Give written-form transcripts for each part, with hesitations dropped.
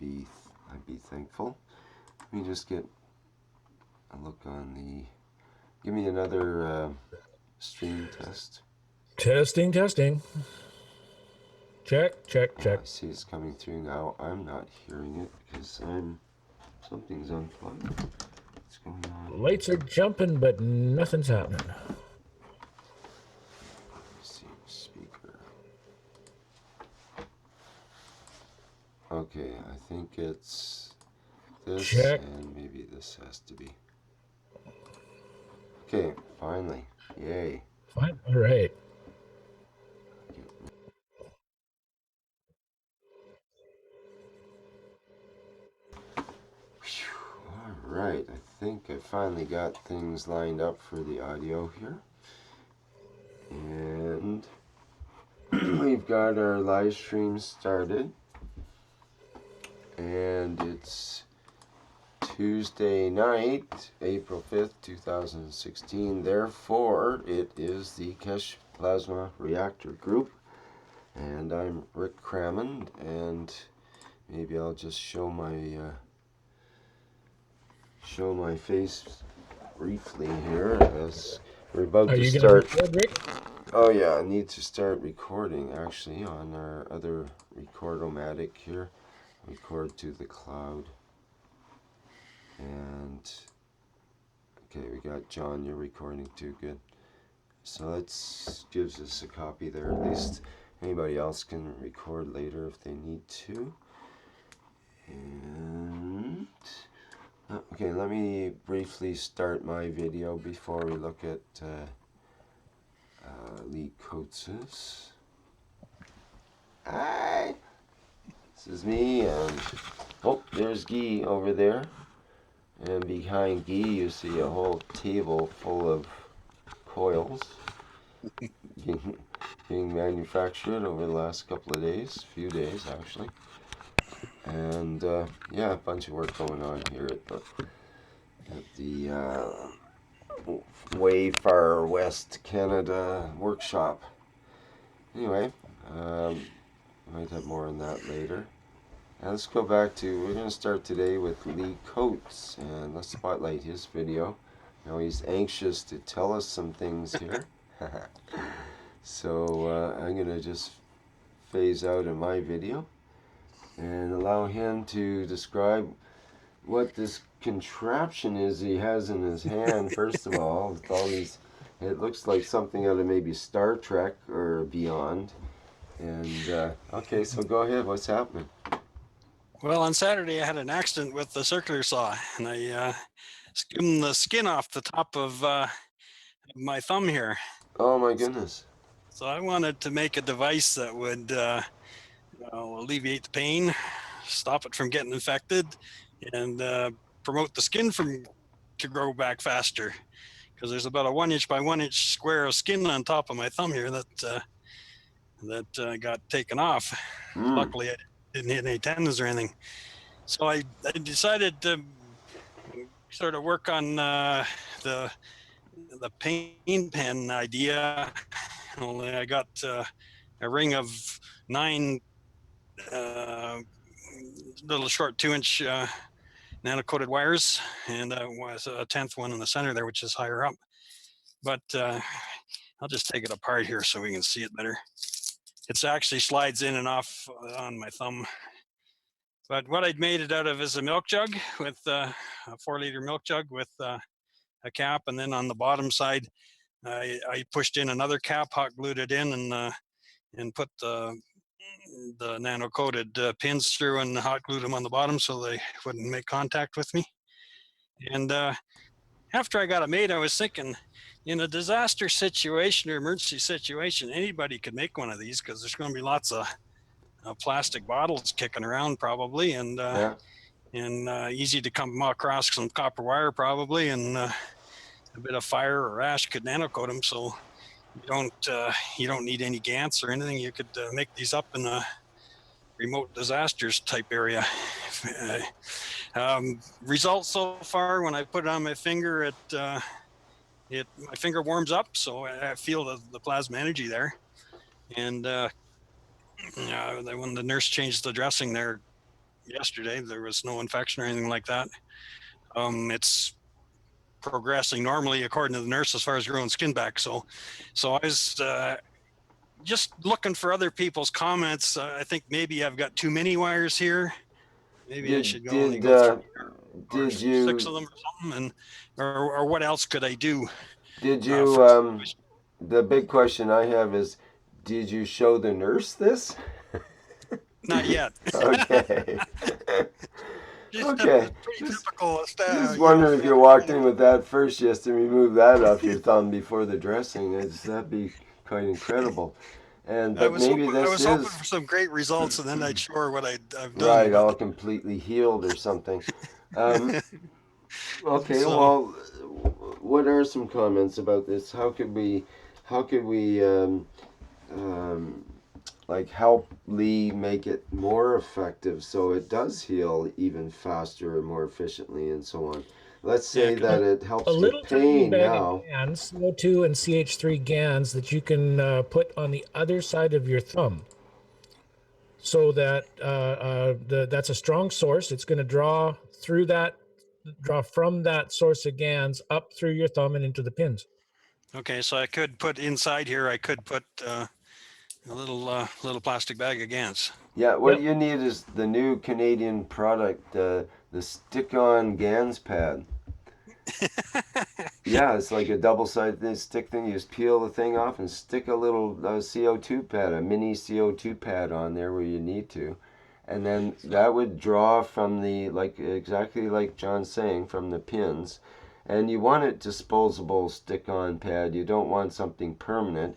be thankful. Let me just get a look on the. Give me another stream test. Testing. Check. I see it's coming through now. I'm not hearing it because something's unplugged. What's going on? Lights are jumping, but nothing's happening. Let's see, speaker. Okay, I think it's this, Check. and maybe this has to be. Okay, finally. Yay. Fine. All right. Alright, I think I finally got things lined up for the audio here. And we've got our live stream started. And it's Tuesday night, April 5th, 2016. Therefore, it is the Keshe Plasma Reactor group. And I'm Rick Crammond, and maybe I'll just show my face briefly here as we're about to start. Oh yeah, I need to start recording actually on our other Recordomatic here. Record to the cloud. And okay, we got John, you're recording too, good. So let's gives us a copy there. At least anybody else can record later if they need to. And okay, let me briefly start my video before we look at Lee Coates's. Hi, this is me, and oh, there's Guy over there. And behind Guy, you see a whole table full of coils being manufactured over the last couple of days, few days actually. And yeah, a bunch of work going on here at the way far west Canada workshop. Anyway, might have more on that later. Now let's go back to, we're going to start today with Lee Coates, and let's spotlight his video. Now he's anxious to tell us some things here. So I'm going to just phase out of my video and allow him to describe what this contraption is he has in his hand, first of all, with all these, it looks like something out of maybe Star Trek or beyond. And okay, so go ahead, what's happening? Well, on Saturday I had an accident with the circular saw, and I skimmed the skin off the top of my thumb here. Oh my goodness. So I wanted to make a device that would alleviate the pain, stop it from getting infected, and promote the skin to grow back faster. Because there's about a 1 inch by 1 inch square of skin on top of my thumb here that got taken off. Luckily, I didn't hit any tendons or anything. So I decided to sort of work on the pain pen idea. Only I got a ring of 9 little short 2-inch nano-coated wires, and was a 10th one in the center there, which is higher up. But I'll just take it apart here so we can see it better. It actually slides in and off on my thumb. But what I'd made it out of is a milk jug with a 4-liter milk jug with a cap, and then on the bottom side, I pushed in another cap, hot glued it in, and put the nano-coated pins through and hot glued them on the bottom so they wouldn't make contact with me. And after I got it made, I was thinking, in a disaster situation or emergency situation, anybody could make one of these because there's going to be lots of plastic bottles kicking around probably, and easy to come across some copper wire probably, and a bit of fire or ash could nano-coat them. So you don't need any GANTs or anything. You could make these up in a remote disasters type area. Results so far, when I put it on my finger, my finger warms up, so I feel the plasma energy there. And when the nurse changed the dressing there, yesterday. There was no infection or anything like that. It's progressing normally according to the nurse as far as growing skin back. So I was just looking for other people's comments. I think maybe I've got too many wires here. Maybe I should only Did go 3 or did 6 of you them or something. And or what else could I do did for? you the big question I have is, did you show the nurse this? Not yet. Okay. Just a Okay. pretty Just typical, just you know, wondering if you walked in with that first, just to remove that off your thumb before the dressing. That'd be quite incredible. And but maybe I this was hoping is for some great results, and then I'd show her what I've done. right, But all completely healed or something. Um, okay, so well, what are some comments about this? How could we, um, like help Lee make it more effective so it does heal even faster and more efficiently and so on? Let's yeah, say that it A helps with little tiny pain bag of now. GANs, CO2 and CH3 GANs that you can put on the other side of your thumb, so that that's a strong source. It's going to draw from that source of GANs up through your thumb and into the pins. okay, so I could put inside here. I could put a little plastic bag of Gans. Yeah, what Yep. you need is the new Canadian product, the stick-on GANS pad. Yeah, it's like a double-sided stick thing. You just peel the thing off and stick a little CO2 pad, a mini CO2 pad on there where you need to. And then that would draw from the, like exactly like John's saying, from the pins. And you want it disposable stick-on pad. You don't want something permanent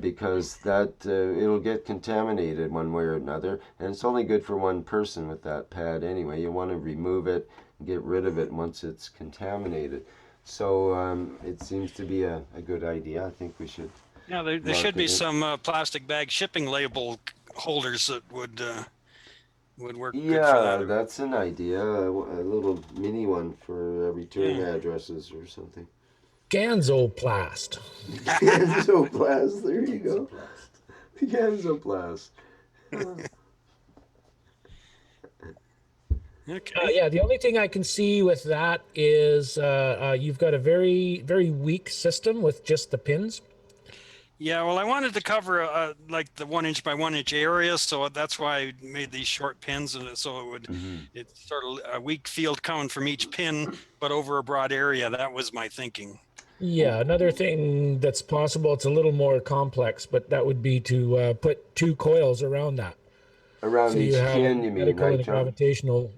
because that it'll get contaminated one way or another. And it's only good for one person with that pad anyway. You want to remove it and get rid of it once it's contaminated. So it seems to be a good idea. I think we should Yeah, there should market be it. some plastic bag shipping label holders that would work good for Yeah, that. that's an idea. A little mini one for return Yeah. addresses or something. Ganzoplast. Ganzoplast. There you go. Ganzoplast. Okay. Yeah, the only thing I can see with that is you've got a very, very weak system with just the pins. Yeah, well, I wanted to cover like the 1 inch by 1 inch area, so that's why I made these short pins, and so Mm-hmm. it's sort of a weak field coming from each pin, but over a broad area. That was my thinking. Yeah, another thing that's possible, it's a little more complex, but that would be to put 2 coils around that. So Around you each have a pin, you mean, magnetic right, and a John? gravitational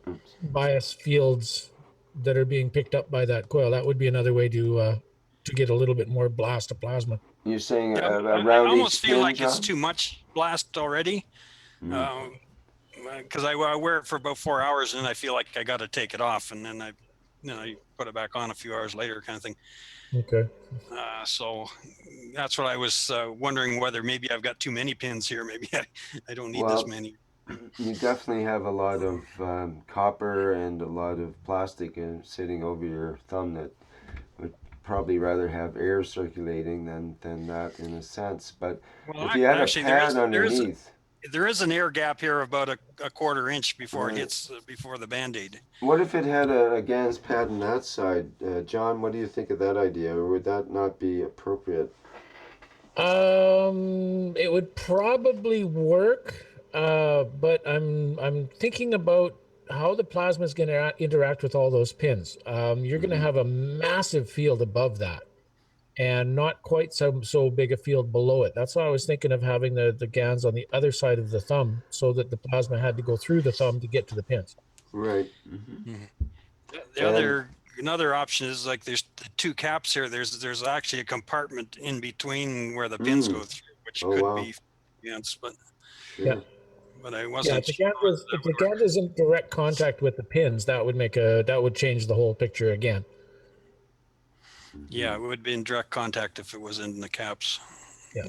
Oops. bias fields that are being picked up by that coil. That would be another way to get a little bit more blast of plasma. You're saying Yeah, I around almost each feel pin, like it's John? too much blast already. Mm. Because I wear it for about 4 hours, and I feel like I got to take it off, and then you put it back on a few hours later, kind of thing. Okay. So that's what I was wondering, whether maybe I've got too many pins here. Maybe I don't need this Well, many. you definitely have a lot of copper and a lot of plastic sitting over your thumb that would probably rather have air circulating than that in a sense. But Well, if you had a actually, pad underneath, there is an air gap here about a 1/4 inch before it right? hits before the Band-Aid. What if it had a GANS pad on that side? John, what do you think of that idea? Or would that not be appropriate? It would probably work, but I'm thinking about how the plasma is going to interact with all those pins. You're going to Mm-hmm. have a massive field above that, and not quite so big a field below it. That's why I was thinking of having the GANs on the other side of the thumb, so that the plasma had to go through the thumb to get to the pins. Right. Mm-hmm. Mhm. And Another option is, like, there's the 2 caps here. There's actually a compartment in between where the pins go through, which oh could wow, be against, Yeah. sure. I Yeah, wasn't if the sure GANs is that if would the work. GANs is in direct contact with the pins, that would change the whole picture again. Yeah, Mm-hmm. it would be in direct contact if it was in the caps. Yeah.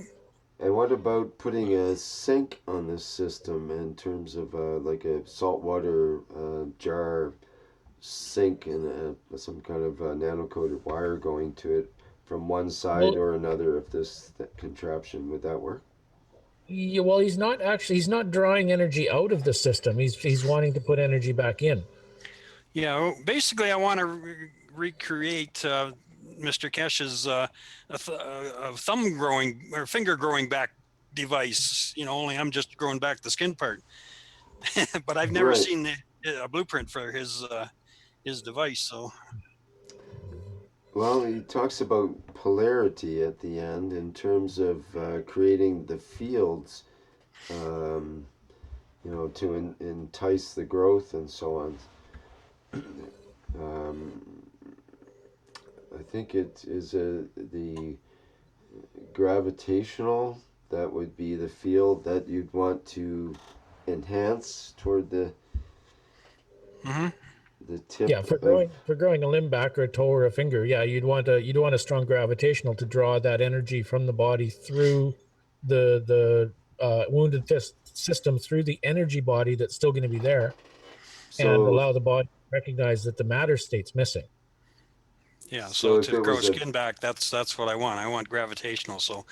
And what about putting a sink on this system in terms of like a saltwater jar sink and some kind of nano-coated wire going to it from one side Well, or another of this contraption? Would that work? Yeah, well, he's not drawing energy out of the system. He's wanting to put energy back in. Yeah, well, basically, I want to recreate Mr. Keshe's thumb growing or finger growing back device. Only I'm just growing back the skin part. But I've never Right. seen a blueprint for his device. So Well, he talks about polarity at the end in terms of creating the fields, um, to entice the growth and so on. Um, I think it is the gravitational, that would be the field that you'd want to enhance toward hmm the tip Yeah, of. for growing a limb back or a toe or a finger, yeah, you'd want a strong gravitational to draw that energy from the body through the wounded system through the energy body that's still going to be there, and So allow the body to recognize that the matter state's missing. yeah, so so if to it grow was a skin back, that's what I want. I want gravitational. So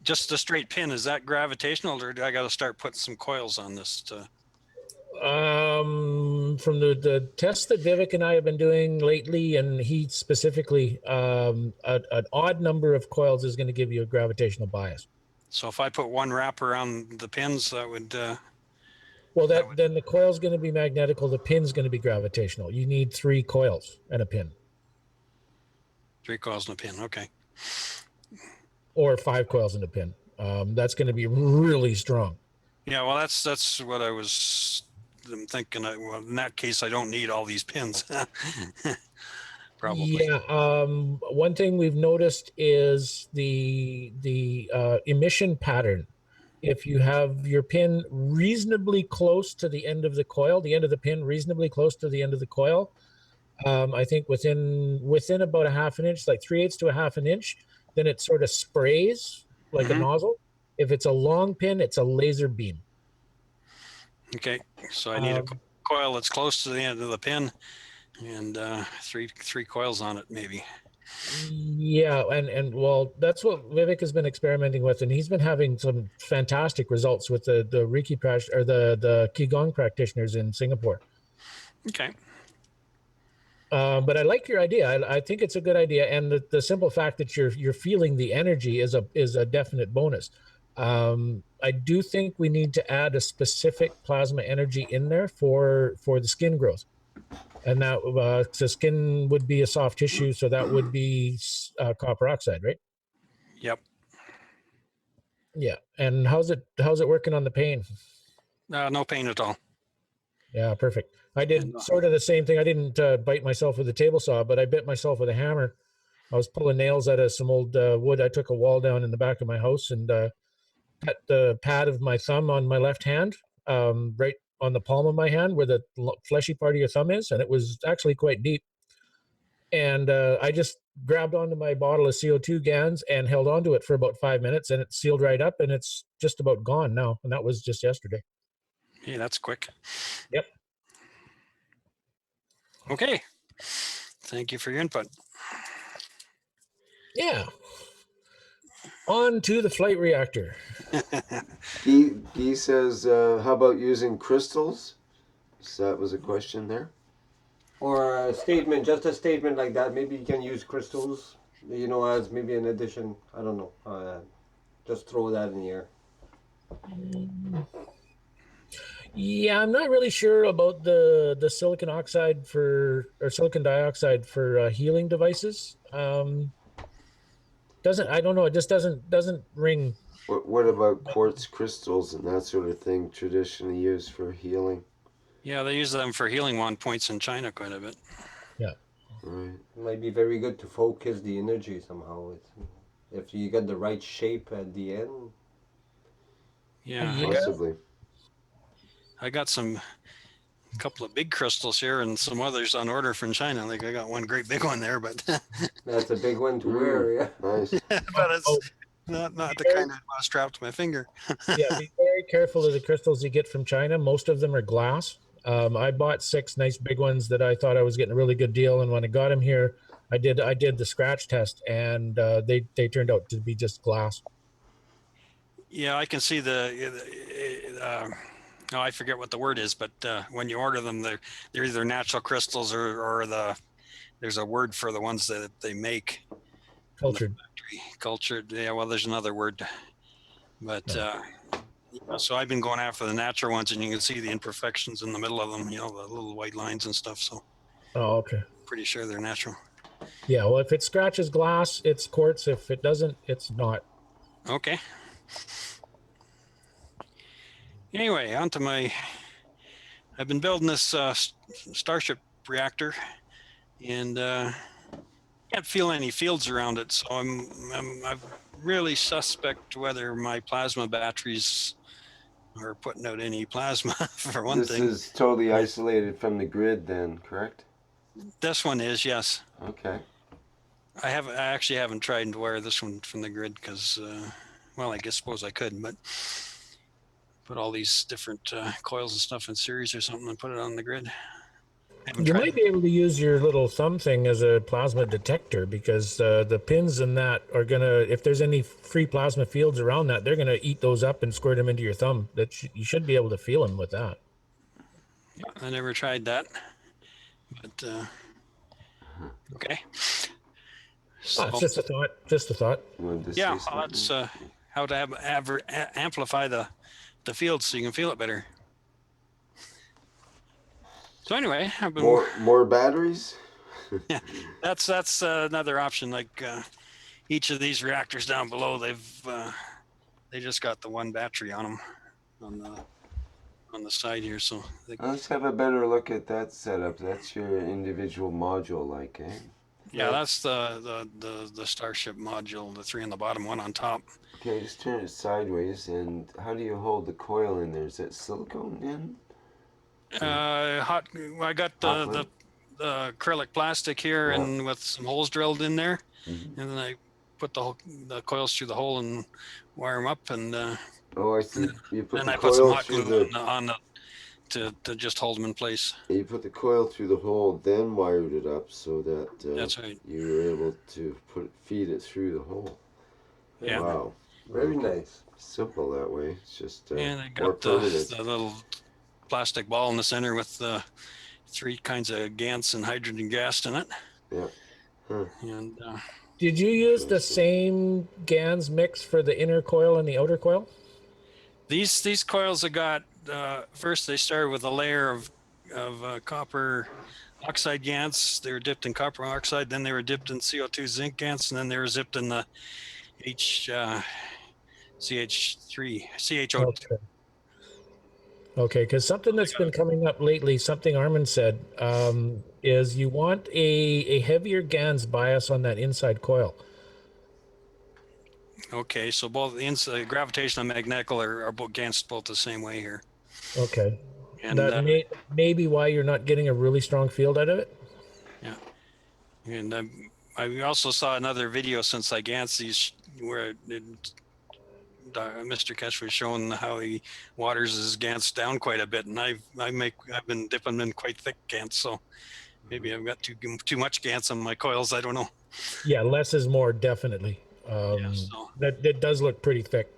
just a straight pin, is that gravitational, or do I got to start putting some coils on this? From the tests that Vivek and I have been doing lately, and he specifically, an odd number of coils is going to give you a gravitational bias. So if I put one wrap around the pins, that would Well, that would then the coil's going to be magnetical. The pin's going to be gravitational. You need 3 coils and a pin, 3 coils and a pin. Okay. or 5 coils and a pin. That's going to be really strong. Yeah, well, that's what I was thinking. Well, in that case, I don't need all these pins. Probably. Yeah. One thing we've noticed is the emission pattern. If you have your pin reasonably close to the end of the coil, the end of the pin reasonably close to the end of the coil, I think within about a half an inch, like 3/8 to a half an inch, then it sort of sprays like a hmm nozzle. If it's a long pin, it's a laser beam. Okay, so I need a Um, coil that's close to the end of the pin, and three coils on it, maybe. yeah, and well, that's what Vivek has been experimenting with, and he's been having some fantastic results with the Reiki or the Qigong practitioners in Singapore. Okay. But I like your idea. I think it's a good idea, and the simple fact that you're feeling the energy is a definite bonus. I do think we need to add a specific plasma energy in there for the skin growth, and that so skin would be a soft tissue, so that would be copper oxide, right? Yep. Yeah. And how's it working on the pain? No pain at all. Yeah, perfect. I And did sort of the same thing. I didn't bite myself with a table saw, but I bit myself with a hammer. I was pulling nails out of some old wood. I took a wall down in the back of my house and cut the pad of my thumb on my left hand, right on the palm of my hand where the fleshy part of your thumb is. And it was actually quite deep. And I just grabbed onto my bottle of CO2 GANs and held onto it for about 5 minutes, and it sealed right up, and it's just about gone now. And that was just yesterday. hey, that's quick. Yep. Okay. Thank you for your input. Yeah. On to the flight reactor. Guy says, how about using crystals? So that was a question there. Or a statement, just a statement like that. Maybe you can use crystals, as maybe an addition. I don't know. Just throw that in the air. Yeah, I'm not really sure about the silicon oxide or silicon dioxide for healing devices. I don't know. It just doesn't ring. What about quartz crystals and that sort of thing, traditionally used for healing? Yeah, they use them for healing wand points in China quite a bit. Yeah. Right. It might be very good to focus the energy somehow. If you get the right shape at the end. Yeah, Yeah. Possibly. I got a couple of big crystals here and some others on order from China. Like I got one great big one there, but That's a big one to wear, yeah. Nice. but it's Oh, not the kind I want strapped to my finger. yeah, be very careful of the crystals you get from China. Most of them are glass. I bought 6 nice big ones that I thought I was getting a really good deal, and when I got them here, I did the scratch test, and they turned out to be just glass. Yeah, I can see oh, I forget what the word is, but when you order them, they're either natural crystals or there's a word for the ones that they make. Cultured. Cultured. Yeah, well, there's another word, but No. so I've been going after the natural ones, and you can see the imperfections in the middle of them. You know, the little white lines and stuff. So Oh, okay. pretty sure they're natural. Yeah, well, if it scratches glass, it's quartz. If it doesn't, it's not. Okay. Anyway, on to I've been building this Starship reactor, and can't feel any fields around it, so I really suspect whether my plasma batteries are putting out any plasma for one This thing. is totally isolated from the grid then, correct? This one is, yes. Okay. I actually haven't tried to wire this one from the grid because, well, I suppose I could, but put all these different coils and stuff in series or something and put it on the grid. You might be able to use your little thumb thing as a plasma detector, because the pins in that are gonna, if there's any free plasma fields around that, they're gonna eat those up and squirt them into your thumb. You should be able to feel them with that. I never tried that, but okay. So, it's just a thought. Just a thought. Yeah, well, that's how to amplify the field so you can feel it better. So anyway, I've been more batteries. Yeah, that's another option. Like each of these reactors down below, they just got the one battery on them on the side here. So let's have a better look at that setup. That's your individual module, like, eh? Yeah, that's the Starship module, the three on the bottom, one on top. Okay, just turn it sideways. And how do you hold the coil in there? Is that silicone in? Hot. I got the acrylic plastic here, and with some holes drilled in there, and then I put the coils through the hole and wire them up, and oh, I see. You put then the I put some coil hot through glue the on to just hold them in place. You put the coil through the hole, then wired it up so that That's right. you were able to feed it through the hole. Yeah. Wow. Very nice. Simple that way. It's just And I more got permanent. the little plastic ball in the center with three kinds of GANs and hydrogen gas in it. Yeah. Huh. And did you use the same GANs mix for the inner coil and the outer coil? These coils have got first they started with a layer of copper oxide GANs. They were dipped in copper oxide, then they were dipped in CO2 zinc GANs, and then they were zipped in the CHO2. Okay, because something that's been coming up lately, something Armin said, is you want a heavier GANs bias on that inside coil. Okay, so both the inside gravitational and magnetical are both GANs both the same way here. Okay, and that may be why you're not getting a really strong field out of it. Yeah, and I also saw another video since I GANs these where Mr. Keshe was showing how he waters his GANs down quite a bit, and I've been dipping them in quite thick GANs, so maybe I've got too much GANs on my coils. I don't know. Yeah, less is more, definitely. That does look pretty thick.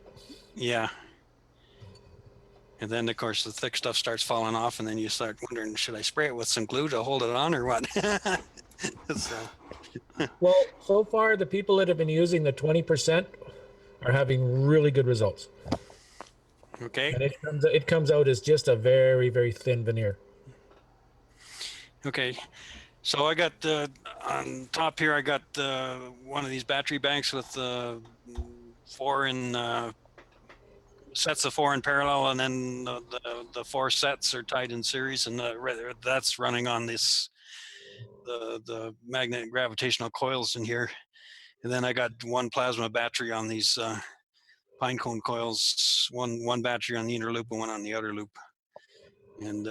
Yeah. And then, of course, the thick stuff starts falling off, and then you start wondering, should I spray it with some glue to hold it on or what? Well, so far, the people that have been using the 20% are having really good results. Okay. And it comes out as just a very, very thin veneer. Okay. So I got on top here, I got one of these battery banks with sets of 4 in parallel, and then the 4 sets are tied in series, and that's running on the magnetic gravitational coils in here. And then I got one plasma battery on these pine cone coils, one battery on the inner loop and one on the outer loop. And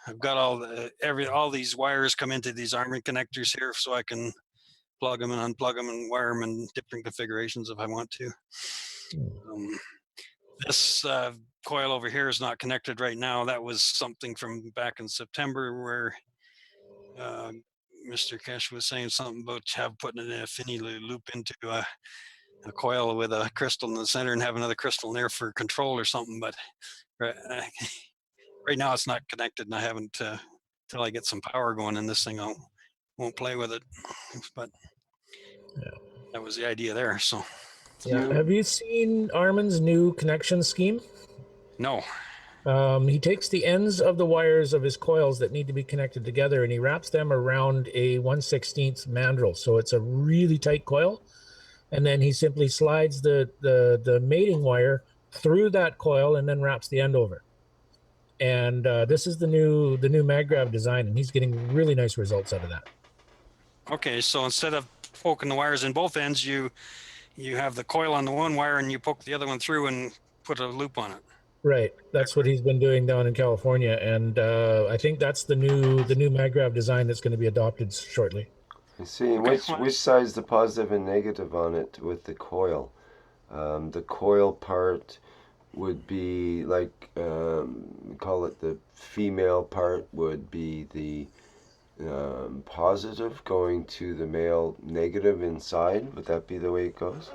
I've got all these wires come into these Armin connectors here, so I can plug them and unplug them and wire them in different configurations if I want to. This coil over here is not connected right now. That was something from back in September where Mr. Keshe was saying something about putting an affinity loop into a coil with a crystal in the center and have another crystal in there for control or something. But right, right now it's not connected, and I haven't till I get some power going in this thing. I won't play with it. But that was the idea there. So Yeah. Have you seen Armin's new connection scheme? no. He takes the ends of the wires of his coils that need to be connected together, and he wraps them around a 1/16 mandrel. So it's a really tight coil. And then he simply slides the mating wire through that coil and then wraps the end over. And this is the new MagGrav design, and he's getting really nice results out of that. Okay, so instead of poking the wires in both ends, you have the coil on the one wire and you poke the other one through and put a loop on it. Right, that's what he's been doing down in California, and I think that's the new MagGrav design that's going to be adopted shortly. I see. Which side's the positive and negative on it with the coil? The coil part would be like, call it the female part would be the positive going to the male negative inside. Would that be the way it goes?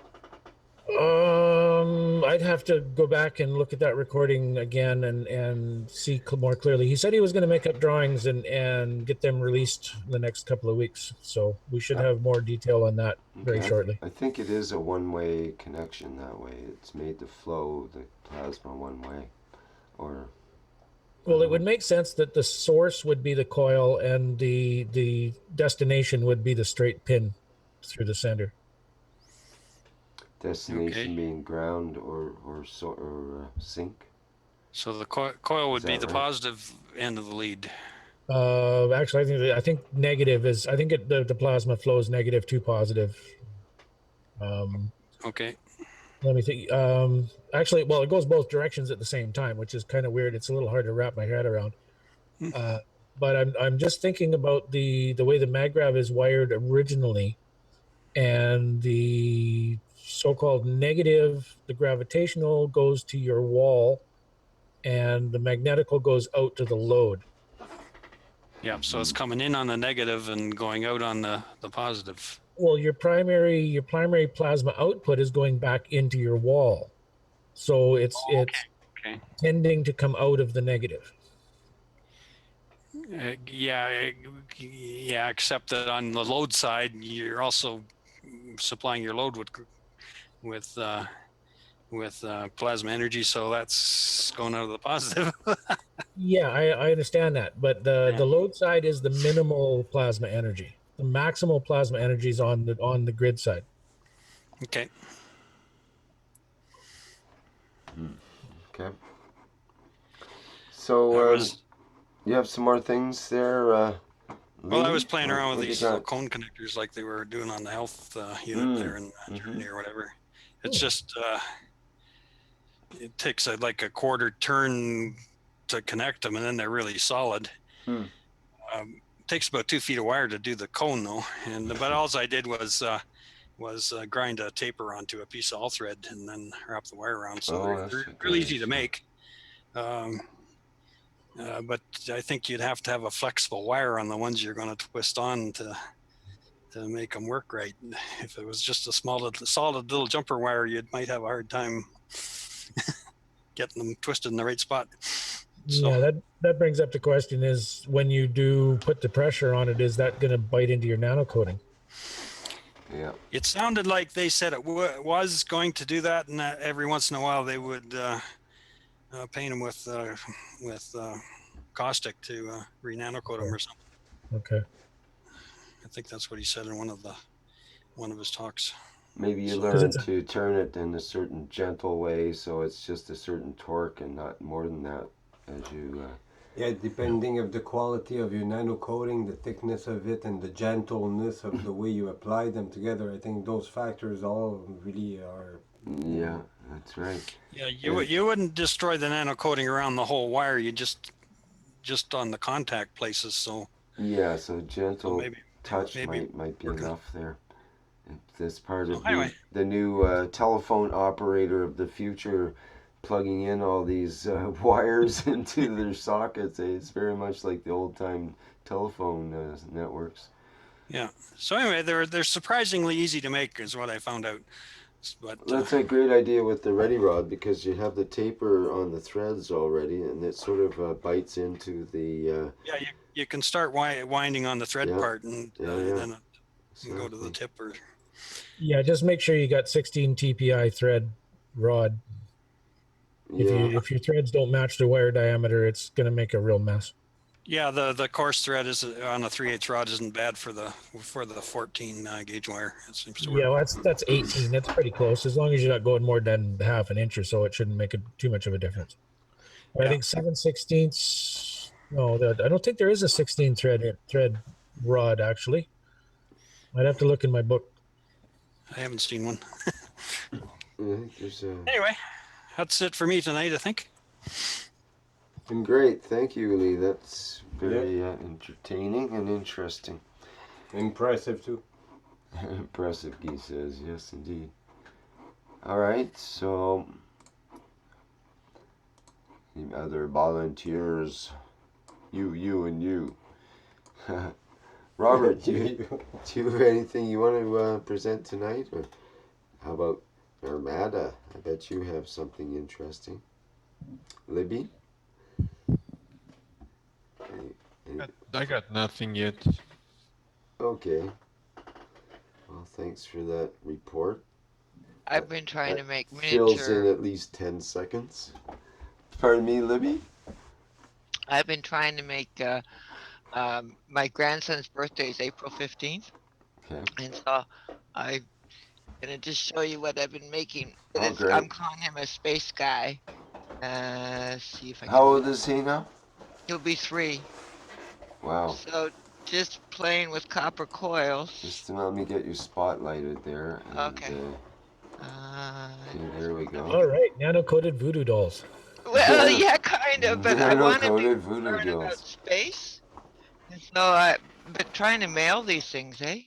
I'd have to go back and look at that recording again and see more clearly. He said he was going to make up drawings and get them released in the next couple of weeks. So we should have more detail on that very shortly. I think it is a one-way connection that way. It's made to flow the plasma one way. Well, it would make sense that the source would be the coil and the destination would be the straight pin through the center. Destination being ground or sink. So the coil would be the right? positive end of the lead. Actually, I think negative is. I think the plasma flows negative to positive. Okay. Let me think. Actually, well, it goes both directions at the same time, which is kind of weird. It's a little hard to wrap my head around. But I'm just thinking about the way the MagGrav is wired originally, and the so-called negative, the gravitational goes to your wall, and the magnetical goes out to the load. Yeah, so it's coming in on the negative and going out on the positive. Well, your primary plasma output is going back into your wall, so it's tending to come out of the negative. Yeah, except that on the load side, you're also supplying your load with plasma energy, so that's going out of the positive. Yeah, I understand that, but the load side is the minimal plasma energy. The maximal plasma energy is on the grid side. Okay. Okay. So you have some more things there. Well, I was playing around with these little cone connectors like they were doing on the health unit there in Germany or whatever. It's just it takes like a quarter turn to connect them, and then they're really solid. Takes about 2 feet of wire to do the cone though, but all I did was grind a taper onto a piece of all thread and then wrap the wire around. So they're really easy to make. But I think you'd have to have a flexible wire on the ones you're going to twist on to make them work right. If it was just a solid little jumper wire, you might have a hard time getting them twisted in the right spot. So, yeah, that brings up the question: is when you do put the pressure on it, is that going to bite into your nano coating? Yeah. It sounded like they said it was going to do that, and that every once in a while they would paint them with caustic to re-nanocoat them or something. Okay. I think that's what he said in one of his talks. Maybe you learn to turn it in a certain gentle way, so it's just a certain torque and not more than that. As you yeah, depending of the quality of your nano coating, the thickness of it, and the gentleness of the way you apply them together, I think those factors all really are. Yeah, that's right. Yeah, you wouldn't destroy the nano coating around the whole wire. You just on the contact places. So yeah, so gentle touch might be enough there. This part of the new telephone operator of the future, plugging in all these wires into their sockets. It's very much like the old-time telephone networks. Yeah. So anyway, they're surprisingly easy to make, is what I found out. But That's a great idea with the ready rod because you have the taper on the threads already, and it sort of bites into the. yeah, you can start winding on the thread Yeah, part, and yeah, then it can go to the exactly. tip. Or Yeah, just make sure you got 16 TPI thread rod. Yeah, If your threads don't match the wire diameter, it's gonna make a real mess. yeah, the coarse thread is on a 3/8 rod isn't bad for the 14 gauge wire. It seems to work. Yeah, well, that's 18. That's pretty close. As long as you're not going more than half an inch or so, it shouldn't make too much of a difference. But I Yeah. think 7/16. No, I don't think there is a 16 thread rod actually. I'd have to look in my book. I haven't seen one. I think there's a. Anyway, that's it for me tonight, I think. Been great, thank you, Lee. That's very entertaining and interesting. Impressive too. Impressive, Guy says. Yes, indeed. All right, so any other volunteers? You, and you. Robert, do you have anything you want to present tonight? Or how about Armada? I bet you have something interesting. Libby? I got nothing yet. Okay. Well, thanks for that report. I've been trying to That make fills in miniature. at least 10 seconds. Pardon me, Libby? I've been trying to make. My grandson's birthday is April 15th, Okay. and so I'm gonna just show you what I've been making. But Oh, it's great. I'm calling him a space guy. See if I How can. old is he now? He'll be 3. Wow. So just playing with copper coils. Just let me get you spotlighted there. And, Okay. Okay, there we go. All right, nano-coated voodoo dolls. Well, yeah, kind of, but I want to Nano-coated voodoo learn about dolls. space. And so I've been trying to mail these things, eh?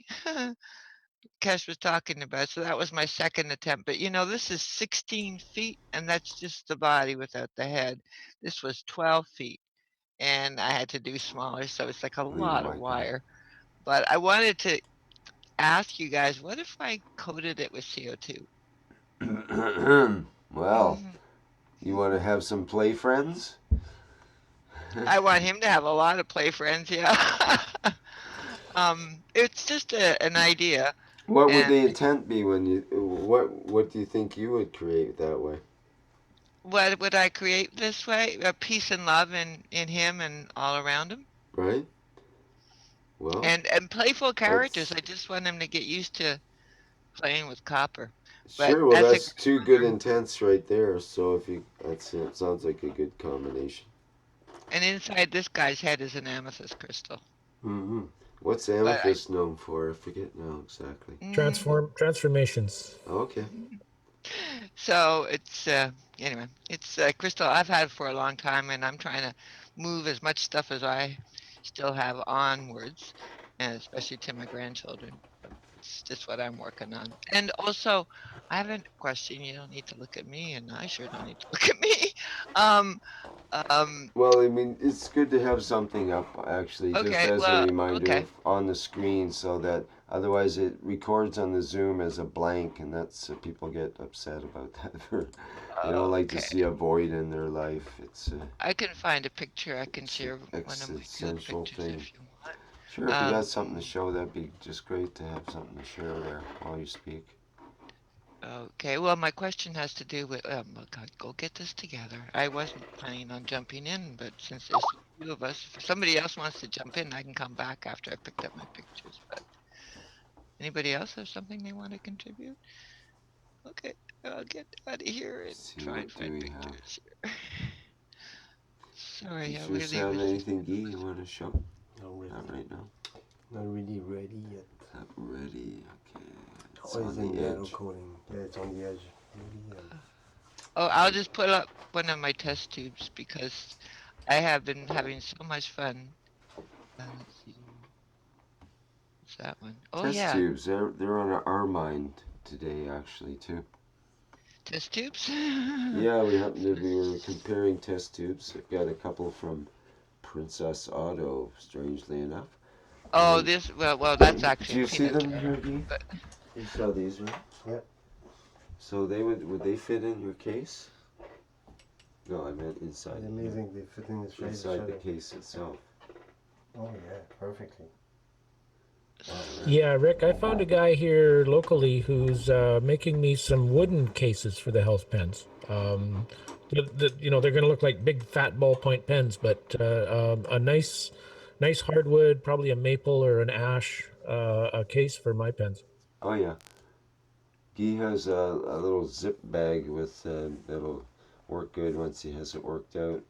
Kesh was talking about. So that was my second attempt. But you know, this is 16 feet, and that's just the body without the head. This was 12 feet, and I had to do smaller, so it's like a Oh, you lot of like that. wire. But I wanted to ask you guys, what if I coated it with CO2? Well, Mhm. you want to have some play friends? I want him to have a lot of play friends, yeah. It's just an idea. What would And the intent be when you? What do you think you would create that way? what would I create this way? Peace and love in him and all around him. Right. Well, And playful characters. that's I just want him to get used to playing with copper. But sure. Well, as a that's two good intents right there. So if you, that's it. Sounds like a good combination. and inside this guy's head is an amethyst crystal. Mm-hmm. What's But amethyst known for? I forget now exactly. Transformations. Okay. So it's anyway, it's a crystal I've had for a long time, and I'm trying to move as much stuff as I still have onwards, and especially to my grandchildren. It's just what I'm working on. And also, I have a question. You don't need to look at me, and I sure don't need to look at me. Um, um, Well, I mean, it's good to have something up actually, just okay, as a well, reminder okay. on the screen, so that otherwise it records on the Zoom as a blank, and that's people get upset about that. They don't like to Okay. see a void in their life. It's I can find a picture. I can it's share an one of my good existential pictures thing. if you want. Sure, if you got something to show, that'd be just great to have something to share there while you speak. Okay, well, my question has to do with, oh God, go get this together. I wasn't planning on jumping in, but since there's a few of us, if somebody else wants to jump in, I can come back after I picked up my pictures. But anybody else have something they want to contribute? Okay, I'll get out of here and See, try and what do find we have? pictures here. Sorry, I Does yours really have was just. anything, Guy, you want to show? Not really. Not right now. Not really ready yet. Not ready. Okay. It's Oh, it's on in the nano edge. coating. Yeah, it's on the edge. Maybe, Oh, I'll just put up one of my test tubes because I have been having so much fun. Let's see. What's that one? Oh, Test yeah, tubes. They're on our mind today, actually, too. test tubes. Yeah, we were comparing test tubes. I've got a couple from Princess Auto, strangely enough. Oh, And well, that's do actually a you see peanut them gallery. here, Guy? But You saw these, right? Yeah. So would they fit in your case? No, I meant inside. Amazing, they fit in the Inside the case itself. Oh yeah, perfectly. Yeah, Rick, I found a guy here locally who's making me some wooden cases for the health pens. You know, they're going to look like big fat ballpoint pens, but a nice hardwood, probably a maple or an ash, a case for my pens. Oh yeah. He has a little zip bag with that'll work good once he has it worked out.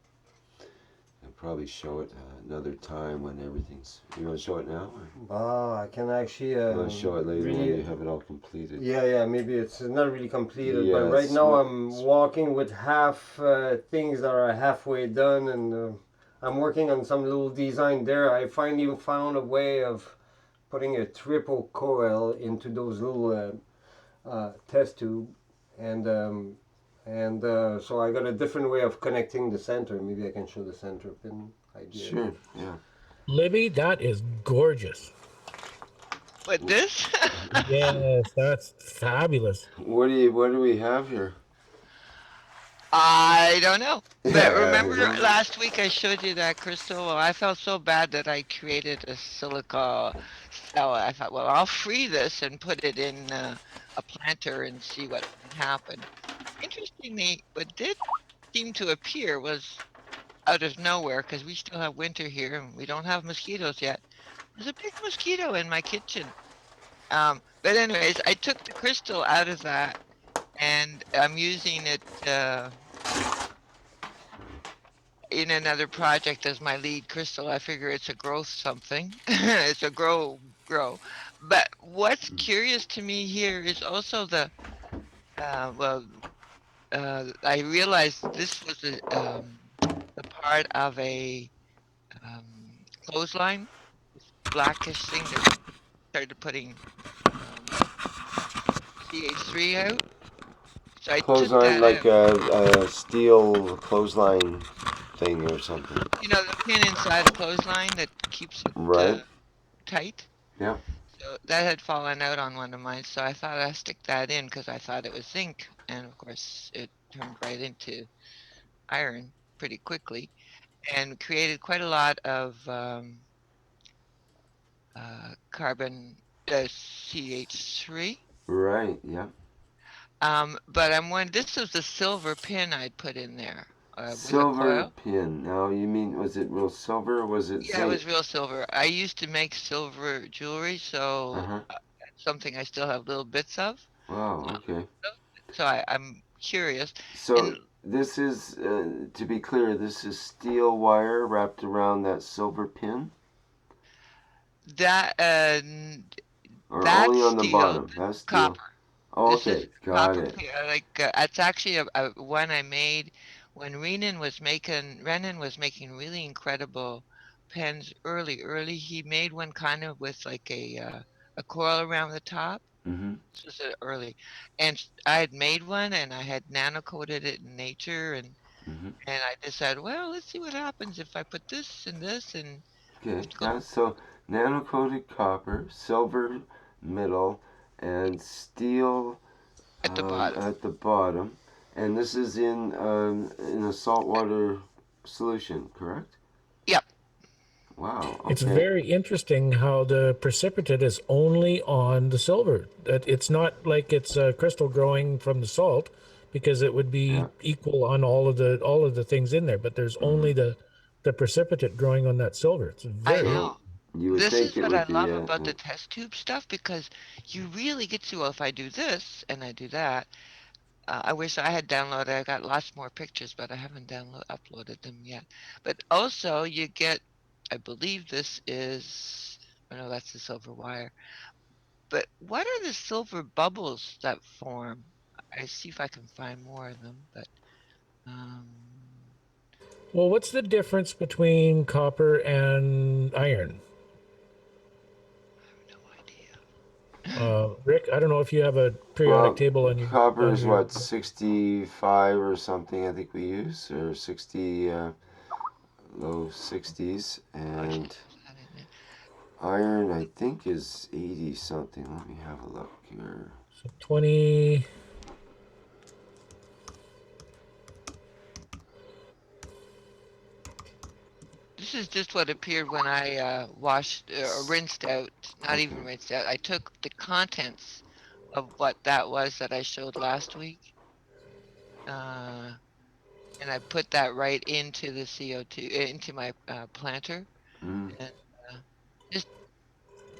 I'll probably show it another time when everything's. You want to show it now? I can actually. You want to show it later really, when you have it all completed? Yeah, maybe it's not really completed, Yeah, but right it's now what- I'm walking with half things that are halfway done, and I'm working on some little design there. I finally found a way of putting a triple coil into those little test tube, and so I got a different way of connecting the center. Maybe I can show the center pin idea. Sure. Yeah. Libby, that is gorgeous. But this? Yes, that's fabulous. What do we have here? I don't know. But remember Yeah. last week I showed you that crystal? Well, I felt so bad that I created a silica cell. I thought, well, I'll free this and put it in a planter and see what can happen. Interestingly, what did seem to appear was out of nowhere, because we still have winter here and we don't have mosquitoes yet. There's a big mosquito in my kitchen. But anyways, I took the crystal out of that and I'm using it in another project as my lead crystal. I figure it's a growth something. It's a grow. But what's curious to me here is also the I realized this was the part of a clothesline, this blackish thing that started putting CH3 out. So I took Clothesline, that like out. a steel clothesline thing or something. You know, the pin inside a clothesline that keeps it Right. tight. Yeah. So that had fallen out on one of mine, so I thought I'd stick that in because I thought it was zinc, and of course it turned right into iron pretty quickly, and created quite a lot of carbon CH3. Right. Yeah. But I'm wondering, this was the silver pin I'd put in there with a Silver coil. pin. Now, you mean, was it real silver or was it Yeah, it was zinc? real silver. I used to make silver jewelry, so Uh-huh. that's something I still have little bits of. Wow. Okay. So I'm curious. So And this is, to be clear, this is steel wire wrapped around that silver pin, that or that's only on the steel, bottom? That's steel. copper. Oh, This is okay. Got copper. it. Like it's actually a one I made when Renan was making really incredible pens early. Early, he made one kind of with like a coil around the top. Mm-hmm. This was early, and I had made one and I had nano coated it in nature, Mm-hmm. and I decided, well, let's see what happens if I put this and this and Okay. just go Yeah. So nano-coated copper, silver middle, and steel at the bottom. at the bottom. And this is in a saltwater solution, correct? Yep. Wow. It's Okay. very interesting how the precipitate is only on the silver. It's not like it's a crystal growing from the salt, because it would be Yeah. equal on all of the things in there. But there's only the precipitate growing on that silver. It's I very know. So you would This think is it what I would be love about the test tube stuff, because you really get to, well, if I do this and I do that, I wish I had downloaded, I got lots more pictures, but I haven't uploaded them yet. But also you get, I believe this is, oh no, that's the silver wire. But what are the silver bubbles that form? I see if I can find more of them, but um, Well, what's the difference between copper and iron? no idea. Rick, I don't know if you have a periodic well, table on your copper on is your. what, 65 or something, I think we use, or 60, low 60s, Oh, geez, and is that in there? iron I think is 80 something. Let me have a look here. So 20. is just what appeared when I washed or rinsed out, not even rinsed out. I took the contents of what that was that I showed last week. And I put that right into the CO2, into my planter. Mm. And just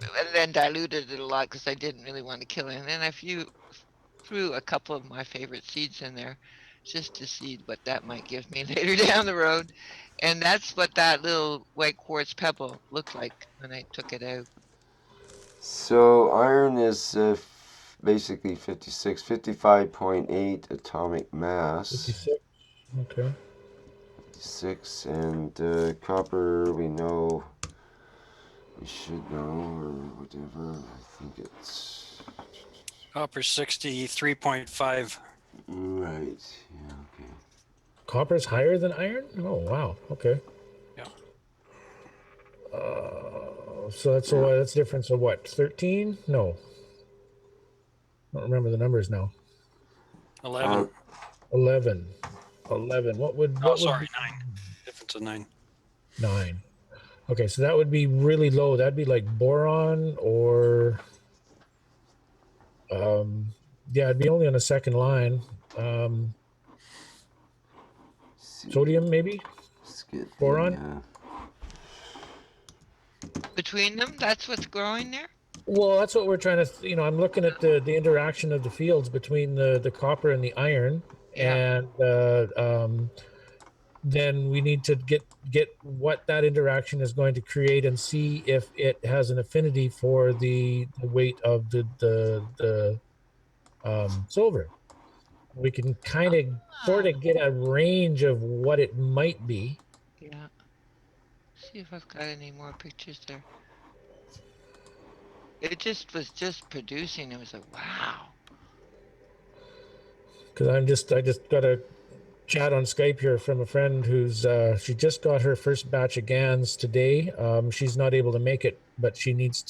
and then diluted it a lot because I didn't really want to kill it. And then I threw a couple of my favorite seeds in there just to see what that might give me later down the road. And that's what that little white quartz pebble looked like when I took it out. So iron is basically 55.8 atomic mass. 56. Okay. 56, and copper we know, we should know, or whatever. I think it's Copper 63.5. right. Yeah. Okay. Copper's higher than iron? Oh wow. Okay. Yeah. So that's difference of what? 13? No. I don't remember the numbers now. 11. 11. 11. What would Sorry, be 9. Difference of 9. 9? Okay, so that would be really low. That'd be like boron or yeah, it'd be only on the second line. Sodium maybe? Let's get Boron? Between them, that's what's growing there? Well, that's what we're trying to, I'm looking at the interaction of the fields between the copper and the iron. Yeah. And then we need to get what that interaction is going to create and see if it has an affinity for the weight of the silver. We can kind of sort of get a range of what it might be. Yeah. See if I've got any more pictures there. It just was producing. It was like, wow. Because I just got a chat on Skype here from a friend who's she just got her first batch of GANs today. She's not able to make it, but she's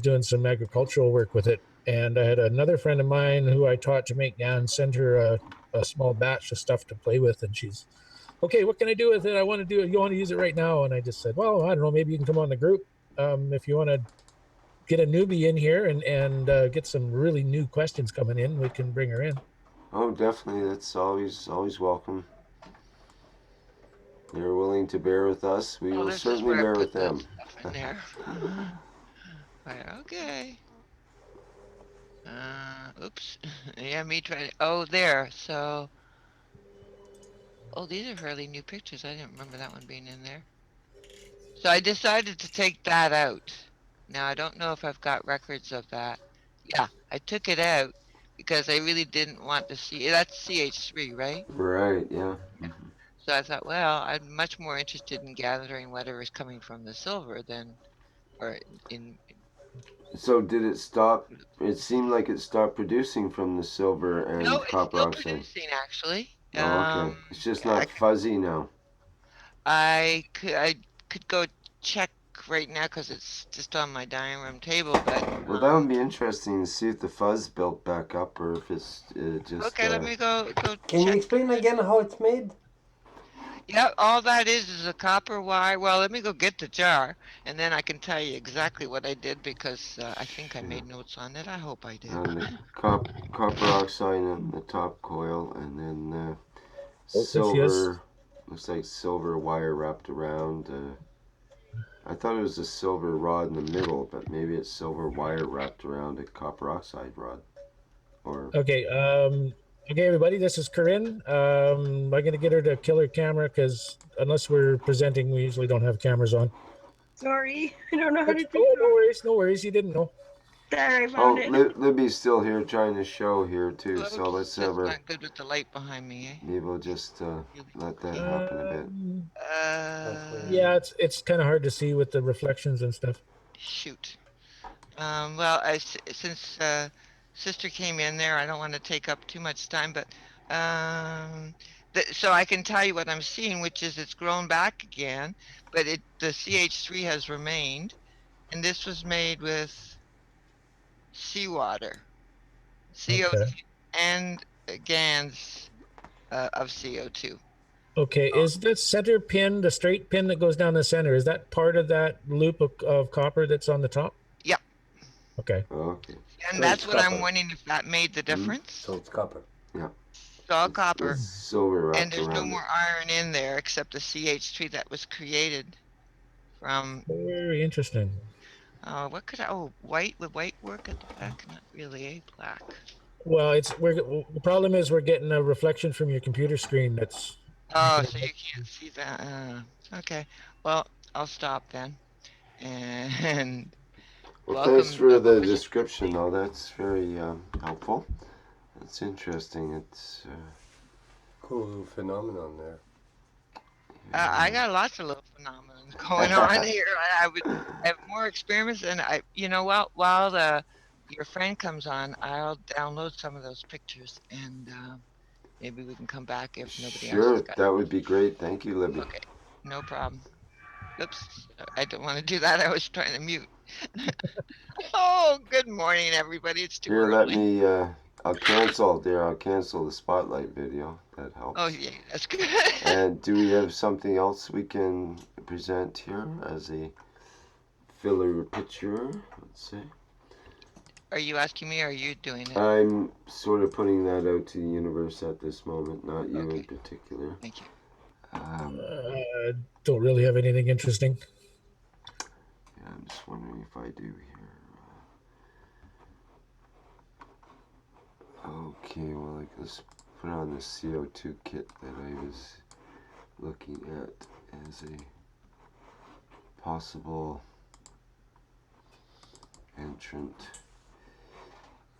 doing some agricultural work with it. And I had another friend of mine who I taught to make GANs send her a small batch of stuff to play with, and she's okay, what can I do with it? I want to do it. You want to use it right now? And I just said, well, I don't know, maybe you can come on the group if you want to get a newbie in here and get some really new questions coming in. We can bring her in. Oh, definitely. That's always welcome. They're willing to bear with us. We will certainly bear with them. Stuff in there. Right, okay. Oops. Yeah, me trying. Oh, there. So. Oh, these are fairly new pictures. I didn't remember that one being in there. So I decided to take that out. Now I don't know if I've got records of that. Yeah, I took it out because I really didn't want to see. That's CH3, right? Right. Yeah. Mm-hmm. So I thought, well, I'm much more interested in gathering whatever is coming from the silver than, or in. So did it stop? It seemed like it stopped producing from the silver and No, it's copper still oxide. producing actually. Oh, okay. It's just not fuzzy now. I could go check right now because it's just on my dining room table, but Well, that would be interesting to see if the fuzz built back up or if it's just. Okay, let me go Can check. you explain again how it's made? Yeah, all that is a copper wire. Well, let me go get the jar, and then I can tell you exactly what I did because I think I made notes on it. I hope I did. On the copper oxide on the top coil, and then silver. Looks like silver wire wrapped around. I thought it was a silver rod in the middle, but maybe it's silver wire wrapped around a copper oxide rod. Or okay, everybody, this is Corinne. I'm going to get her to kill her camera because unless we're presenting, we usually don't have cameras on. Sorry, I don't know how to do that. No worries, you didn't know. There, I found it. Libby's still here trying to show here too, so let's have her. Not good with the light behind me, eh? Maybe we'll just let that happen a bit. Yeah, it's kind of hard to see with the reflections and stuff. Shoot. Well, since sister came in there, I don't want to take up too much time, but so I can tell you what I'm seeing, which is it's grown back again, but the CH3 has remained, and this was made with seawater, CO2, and GANs of CO2. Okay, is the center pin, the straight pin that goes down the center, is that part of that loop of copper that's on the top? Yep. Okay. Okay. And So that's it's what I'm copper. wondering if that made the difference. So it's copper. It's all copper, With silver and wrapped there's no around more iron in there except the CH3 that was created from, Very interesting. what could I, oh, white, would white work at the back? Not really, black. Well, the problem is we're getting a reflection from your computer screen that's. Oh, so you can't see that. Okay. Well, I'll stop then. And Well, thanks welcome. for the description, though. That's very helpful. That's interesting. It's Cool little phenomenon there. I got lots of little phenomena going on here. I have more experiments, and you know what? While your friend comes on, I'll download some of those pictures, and maybe we can come back if nobody else has sure, got. that would be great. Thank you, Libby. Okay, no problem. Oops, I don't want to do that. I was trying to mute. Oh, good morning, everybody. It's too Here, early. let me. I'll cancel there. I'll cancel the spotlight video. That helps. Oh, yeah, that's good. And do we have something else we can present here as a filler picture? Let's see. Are you asking me, or are you doing it? I'm sort of putting that out to the universe at this moment, not you in Okay. particular. Thank you. Don't really have anything interesting. Yeah, I'm just wondering if I do here. Okay, well, let's put on the CO2 kit that I was looking at as a possible entrant.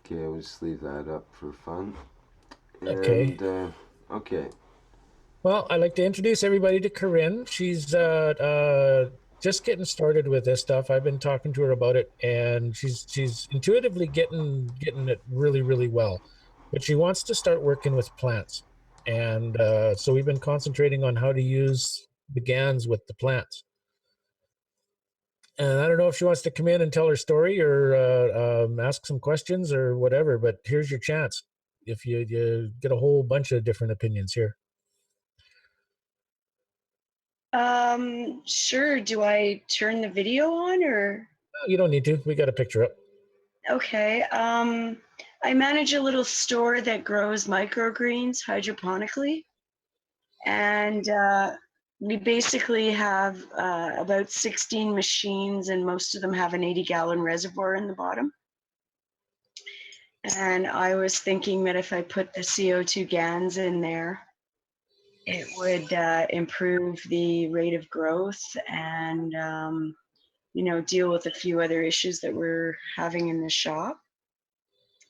Okay, we'll just leave that up for fun. Okay. And, okay. Well, I'd like to introduce everybody to Corinne. She's just getting started with this stuff. I've been talking to her about it, and she's intuitively getting it really, really well. But she wants to start working with plants. And so we've been concentrating on how to use the GANs with the plants. And I don't know if she wants to come in and tell her story or ask some questions or whatever, but here's your chance. If you get a whole bunch of different opinions here. Sure. Do I turn the video on or? You don't need to. We got a picture up. Okay. I manage a little store that grows microgreens hydroponically. And we basically have about 16 machines, and most of them have an 80-gallon reservoir in the bottom. And I was thinking that if I put the CO2 GANs in there, it would improve the rate of growth and, deal with a few other issues that we're having in the shop.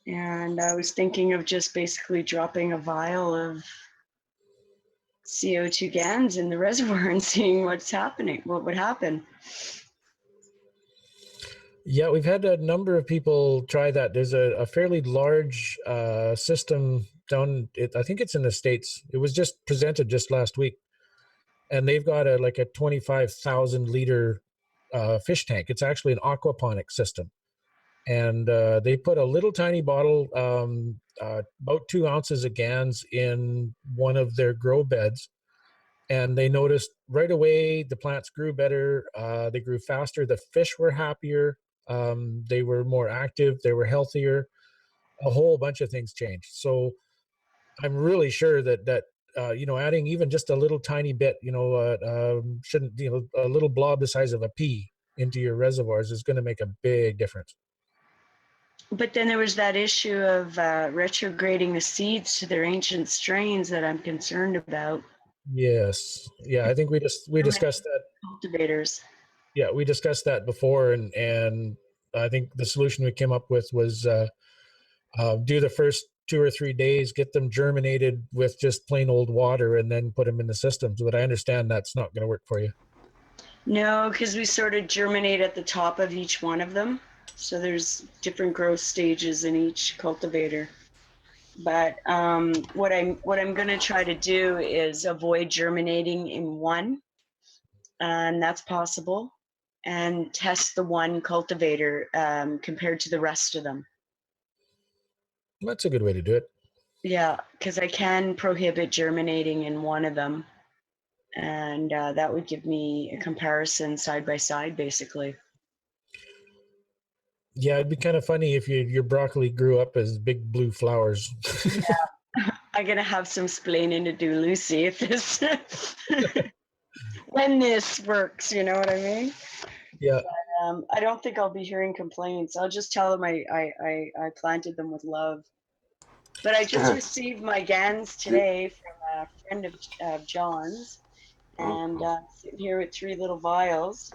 And I was thinking of just basically dropping a vial of CO2 GANs in the reservoir and seeing what's happening, what would happen. Yeah, we've had a number of people try that. There's a fairly large system down, I think it's in the States. It was just presented just last week. And they've got a 25,000 liter fish tank. It's actually an aquaponic system. And they put a little tiny bottle, about 2 ounces of GANs in one of their grow beds. And they noticed right away the plants grew better. They grew faster. The fish were happier. They were more active. They were healthier. A whole bunch of things changed. So I'm really sure that adding even just a little tiny bit, shouldn't, a little blob the size of a pea into your reservoirs is going to make a big difference. But then there was that issue of retrograding the seeds to their ancient strains that I'm concerned about. Yes. Yeah, I think we discussed that. Cultivators. Yeah, we discussed that before, and I think the solution we came up with was do the first 2 or 3 days, get them germinated with just plain old water, and then put them in the systems. But I understand that's not going to work for you. No, because we sort of germinate at the top of each one of them. So there's different growth stages in each cultivator. But what I'm going to try to do is avoid germinating in one, and that's possible, and test the one cultivator compared to the rest of them. That's a good way to do it. Yeah, because I can prohibit germinating in one of them, And that would give me a comparison side by side, basically. Yeah, it'd be kind of funny if your broccoli grew up as big blue flowers. Yeah, I'm gonna have some splaining to do, Lucy, if this when this works. You know what I mean? Yeah. I don't think I'll be hearing complaints. I'll just tell them I planted them with love. But I just received my GANs today from a friend of John's, and sitting here with 3 little vials.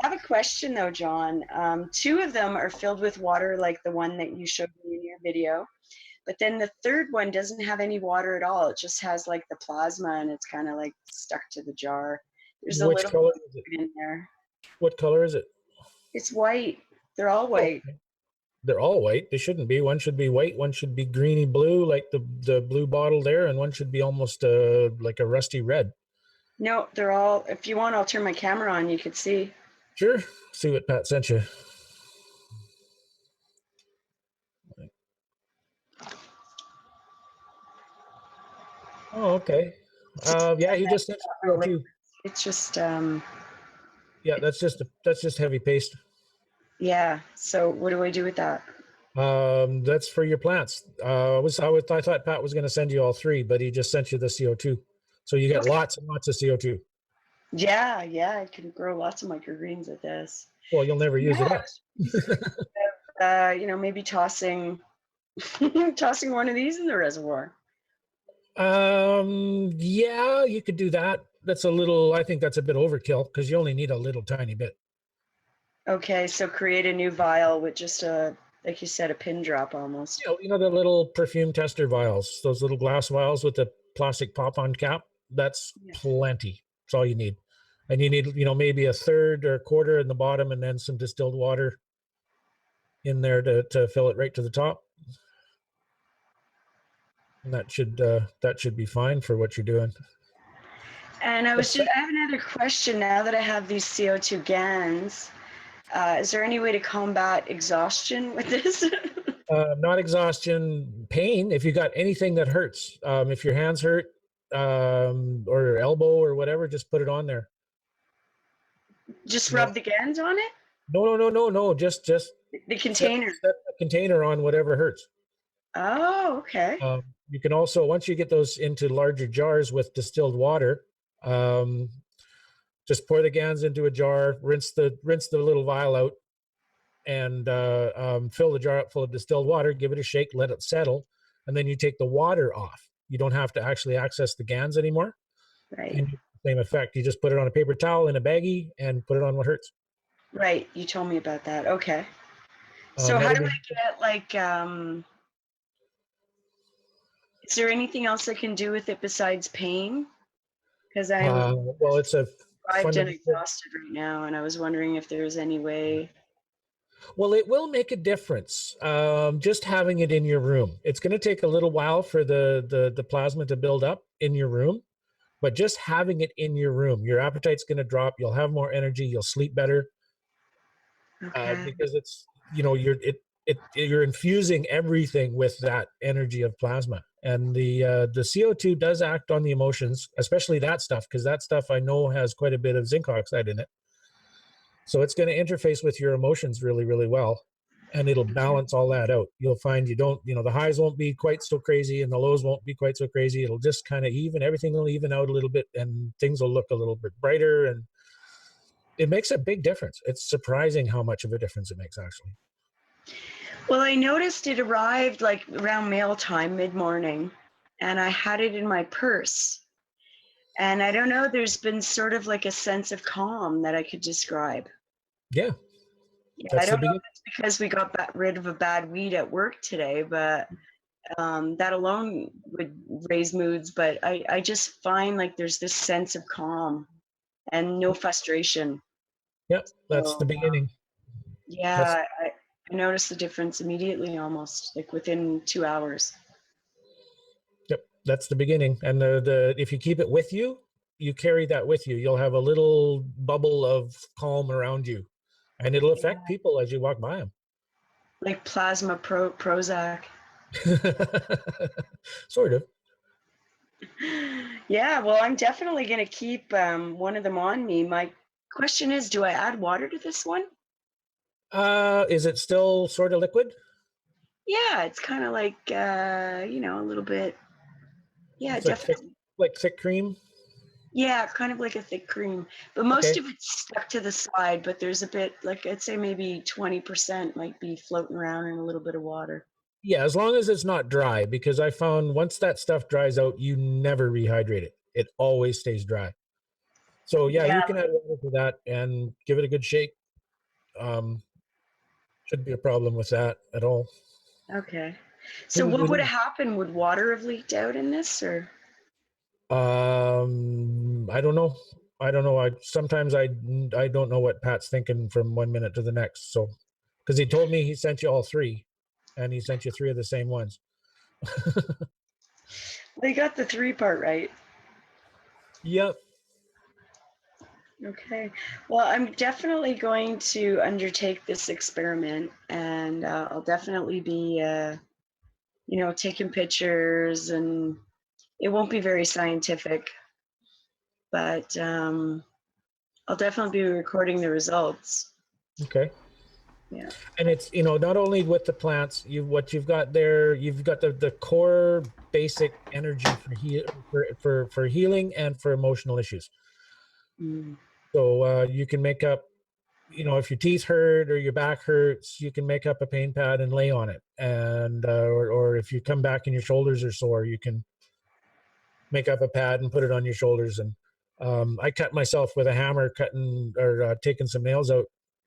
I have a question though, John. 2 of them are filled with water, like the one that you showed me in your video. But then the third one doesn't have any water at all. It just has like the plasma, and it's kind of like stuck to the jar. There's a Which little color is it? in there. What color is it? It's white. They're all white. Oh, they're all white. They shouldn't be. One should be white. One should be greeny blue, like the blue bottle there, and one should be almost like a rusty red. No, they're all. If you want, I'll turn my camera on. You could see. Sure. See what Pat sent you. Oh, okay. Yeah, he just sent you CO2. It's just Yeah, that's just heavy paste. yeah. So what do I do with that? That's for your plants. I thought Pat was going to send you all 3, but he just sent you the CO2. So you get lots and lots of CO2. Yeah, I can grow lots of microgreens with this. Well, you'll never use it up. You know, maybe tossing one of these in the reservoir. Yeah, you could do that. That's a little, I think that's a bit overkill because you only need a little tiny bit. Okay, so create a new vial with just a, like you said, a pin drop almost. You know the little perfume tester vials, those little glass vials with the plastic pop-on cap. That's plenty. That's all you need. And you need, maybe a third or a quarter in the bottom, and then some distilled water in there to fill it right to the top. And that should be fine for what you're doing. And I have another question now that I have these CO2 GANs. Is there any way to combat exhaustion with this? Not exhaustion, pain. If you got anything that hurts, if your hands hurt or your elbow or whatever, just put it on there. Just rub the GANs on it? No. Just the container. Set the container on whatever hurts. Oh, okay. You can also, once you get those into larger jars with distilled water, just pour the GANs into a jar, rinse the little vial out, and fill the jar up full of distilled water, give it a shake, let it settle, and then you take the water off. You don't have to actually access the GANs anymore. Right. And same effect. You just put it on a paper towel in a baggie and put it on what hurts. Right. You told me about that. Okay. So how do I get like, is there anything else I can do with it besides pain? Because I'm well, it's a deprived and exhausted right now, and I was wondering if there's any way. Well, it will make a difference. Just having it in your room. It's going to take a little while for the plasma to build up in your room, but just having it in your room, your appetite's going to drop. You'll have more energy. You'll sleep better. Okay. Because it's you're infusing everything with that energy of plasma, and the CO2 does act on the emotions, especially that stuff, because that stuff I know has quite a bit of zinc oxide in it. So it's going to interface with your emotions really, really well, and it'll balance all that out. You'll find the highs won't be quite so crazy and the lows won't be quite so crazy. It'll just kind of everything will even out a little bit, and things will look a little bit brighter, and it makes a big difference. It's surprising how much of a difference it makes, actually. Well, I noticed it arrived like around meal time, mid-morning, and I had it in my purse. And I don't know, there's been sort of like a sense of calm that I could describe. Yeah. I don't know if it's because we got rid of a bad weed at work today, but that alone would raise moods. But I just find like there's this sense of calm and no frustration. Yep, that's the beginning. Yeah, I noticed the difference immediately, almost like within 2 hours. Yep, that's the beginning. And if you keep it with you, you carry that with you. You'll have a little bubble of calm around you, and it'll affect people as you walk by them. Like plasma Prozac. Sort of. Yeah, well, I'm definitely going to keep one of them on me. My question is, do I add water to this one? Is it still sort of liquid? Yeah, it's kind of like, a little bit. Yeah, It's like thick cream. Yeah, kind of like a thick cream, but most Okay. of it's stuck to the side, but there's a bit, like I'd say maybe 20% might be floating around in a little bit of water. Yeah, as long as it's not dry, because I found once that stuff dries out, you never rehydrate it. It always stays dry. So yeah, Yeah. you can add water to that and give it a good shake. Shouldn't be a problem with that at all. Okay. So what would have happened? Would water have leaked out in this, or? I don't know. I sometimes I don't know what Pat's thinking from 1 minute to the next. So, because he told me he sent you all three, and he sent you three of the same ones. They got the 3 part right. Yep. Okay. Well, I'm definitely going to undertake this experiment, and I'll definitely be, taking pictures, and it won't be very scientific, but I'll definitely be recording the results. Okay. Yeah. And it's, not only with the plants, what you've got there, you've got the core basic energy for healing and for emotional issues. Mm. So you can make up, if your teeth hurt or your back hurts, you can make up a pain pad and lay on it. And or if you come back and your shoulders are sore, you can make up a pad and put it on your shoulders. And I cut myself with a hammer, taking some nails out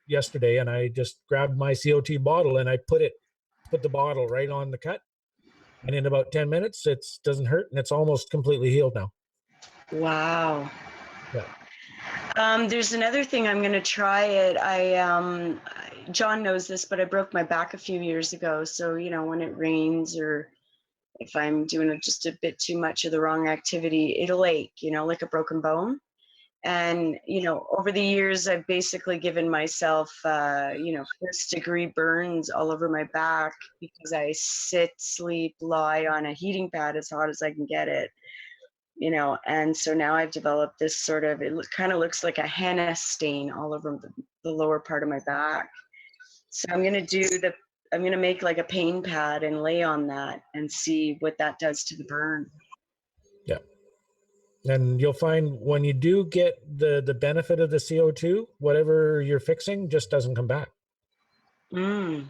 yesterday, and I just grabbed my CO2 bottle and I put the bottle right on the cut, and in about 10 minutes it doesn't hurt, and it's almost completely healed now. Wow. Yeah. There's another thing. I'm going to try it. John knows this, but I broke my back a few years ago. So, when it rains, or if I'm doing just a bit too much of the wrong activity, it'll ache, like a broken bone. And, over the years, I've basically given myself, 1st-degree burns all over my back because I sit, sleep, lie on a heating pad as hot as I can get it. And so now I've developed this sort of, kind of looks like a henna stain all over the lower part of my back. So I'm going to make like a pain pad and lay on that and see what that does to the burn. Yeah. And you'll find when you do get the benefit of the CO2, whatever you're fixing just doesn't come back. Mm.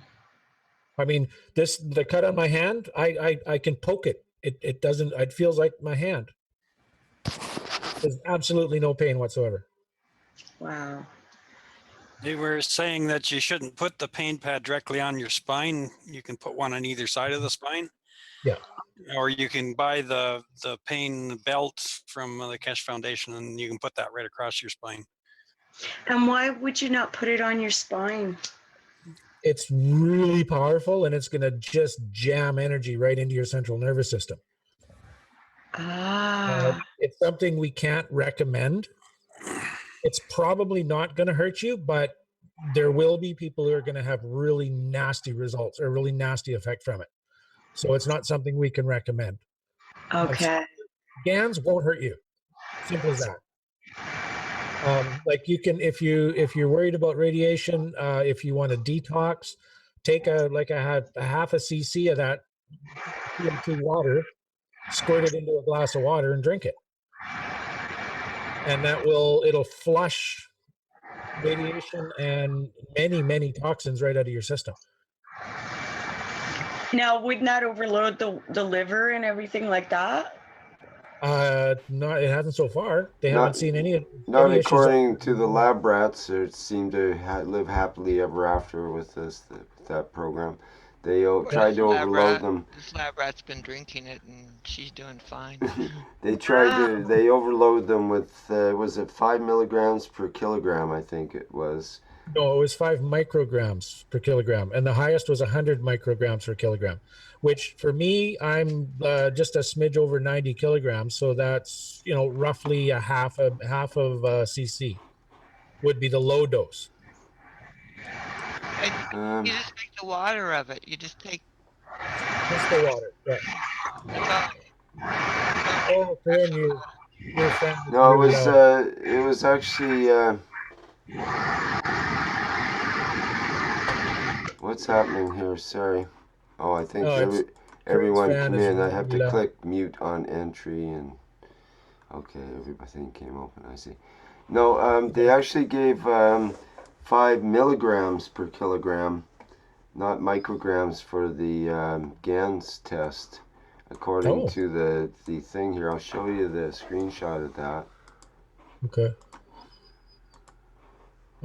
I mean, the cut on my hand, I can poke it. It doesn't, it feels like my hand. There's absolutely no pain whatsoever. Wow. They were saying that you shouldn't put the pain pad directly on your spine. You can put one on either side of the spine. Yeah. Or you can buy the pain belt from the Keshe Foundation, and you can put that right across your spine. And why would you not put it on your spine? It's really powerful, and it's going to just jam energy right into your central nervous system. It's something we can't recommend. It's probably not going to hurt you, but there will be people who are going to have really nasty results or really nasty effect from it. So it's not something we can recommend. Okay. GANs won't hurt you. Simple as that. Like you can, if you're worried about radiation, if you want to detox, take a half a cc of that CO2 water, squirt it into a glass of water, and drink it. And it'll flush radiation and many toxins right out of your system. Now, would not overload the liver and everything like that? Not, it hasn't so far. They haven't seen any according issues. to the lab rats, who seem to live happily ever after with that program. They tried to overload them. This lab rat's been drinking it, and she's doing fine. They overload them with, was it 5 milligrams per kilogram, I think it was. No, it was 5 micrograms per kilogram, and the highest was 100 micrograms per kilogram, which for me, I'm just a smidge over 90 kilograms, so that's roughly a half of cc would be the low dose. And you just make the water of it. You just take just the water. Yeah. That's all. Or when you Your friend is No, really loud. it was actually, what's happening here? Sorry. Oh, I think Oh, it's Craig's everyone fan come is in. I have really to loud. click mute on entry and okay, everything came open. I see. No, they actually gave 5 milligrams per kilogram, not micrograms for the GANS test, according Oh, to the thing here. I'll show you the screenshot of that. okay.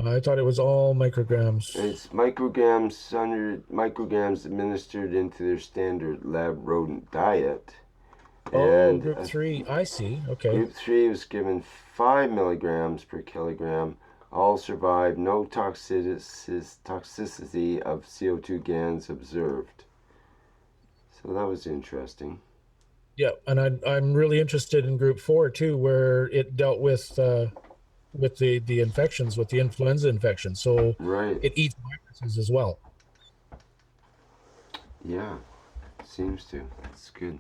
I thought it was all micrograms. It's micrograms, 100 micrograms administered into their standard lab rodent diet. Oh, And group 3. I see. Okay. group 3 was given 5 milligrams per kilogram. All survived. No toxicity of CO2 GANs observed. So that was interesting. Yeah, and I'm really interested in group 4 too, where it dealt with the infections, with the influenza infection. So Right. it eats viruses as well. Yeah. Seems to. That's good.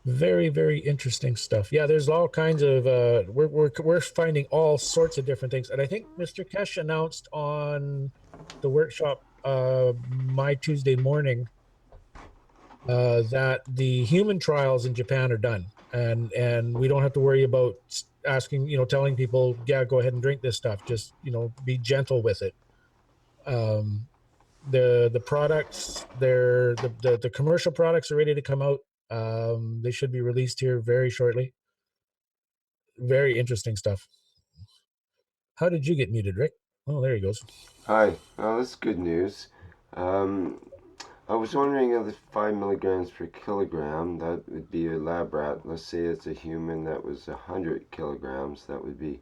Very, very interesting stuff. Yeah, there's all kinds of we're finding all sorts of different things. And I think Mr. Keshe announced on the workshop my Tuesday morning that the human trials in Japan are done, and we don't have to worry about asking, telling people, yeah, go ahead and drink this stuff. Just be gentle with it. The products, the commercial products are ready to come out. They should be released here very shortly. Very interesting stuff. How did you get muted, Rick? Oh, there he goes. Hi. Well, that's good news. I was wondering if the 5 milligrams per kilogram, that would be a lab rat. Let's say it's a human that was 100 kilograms. That would be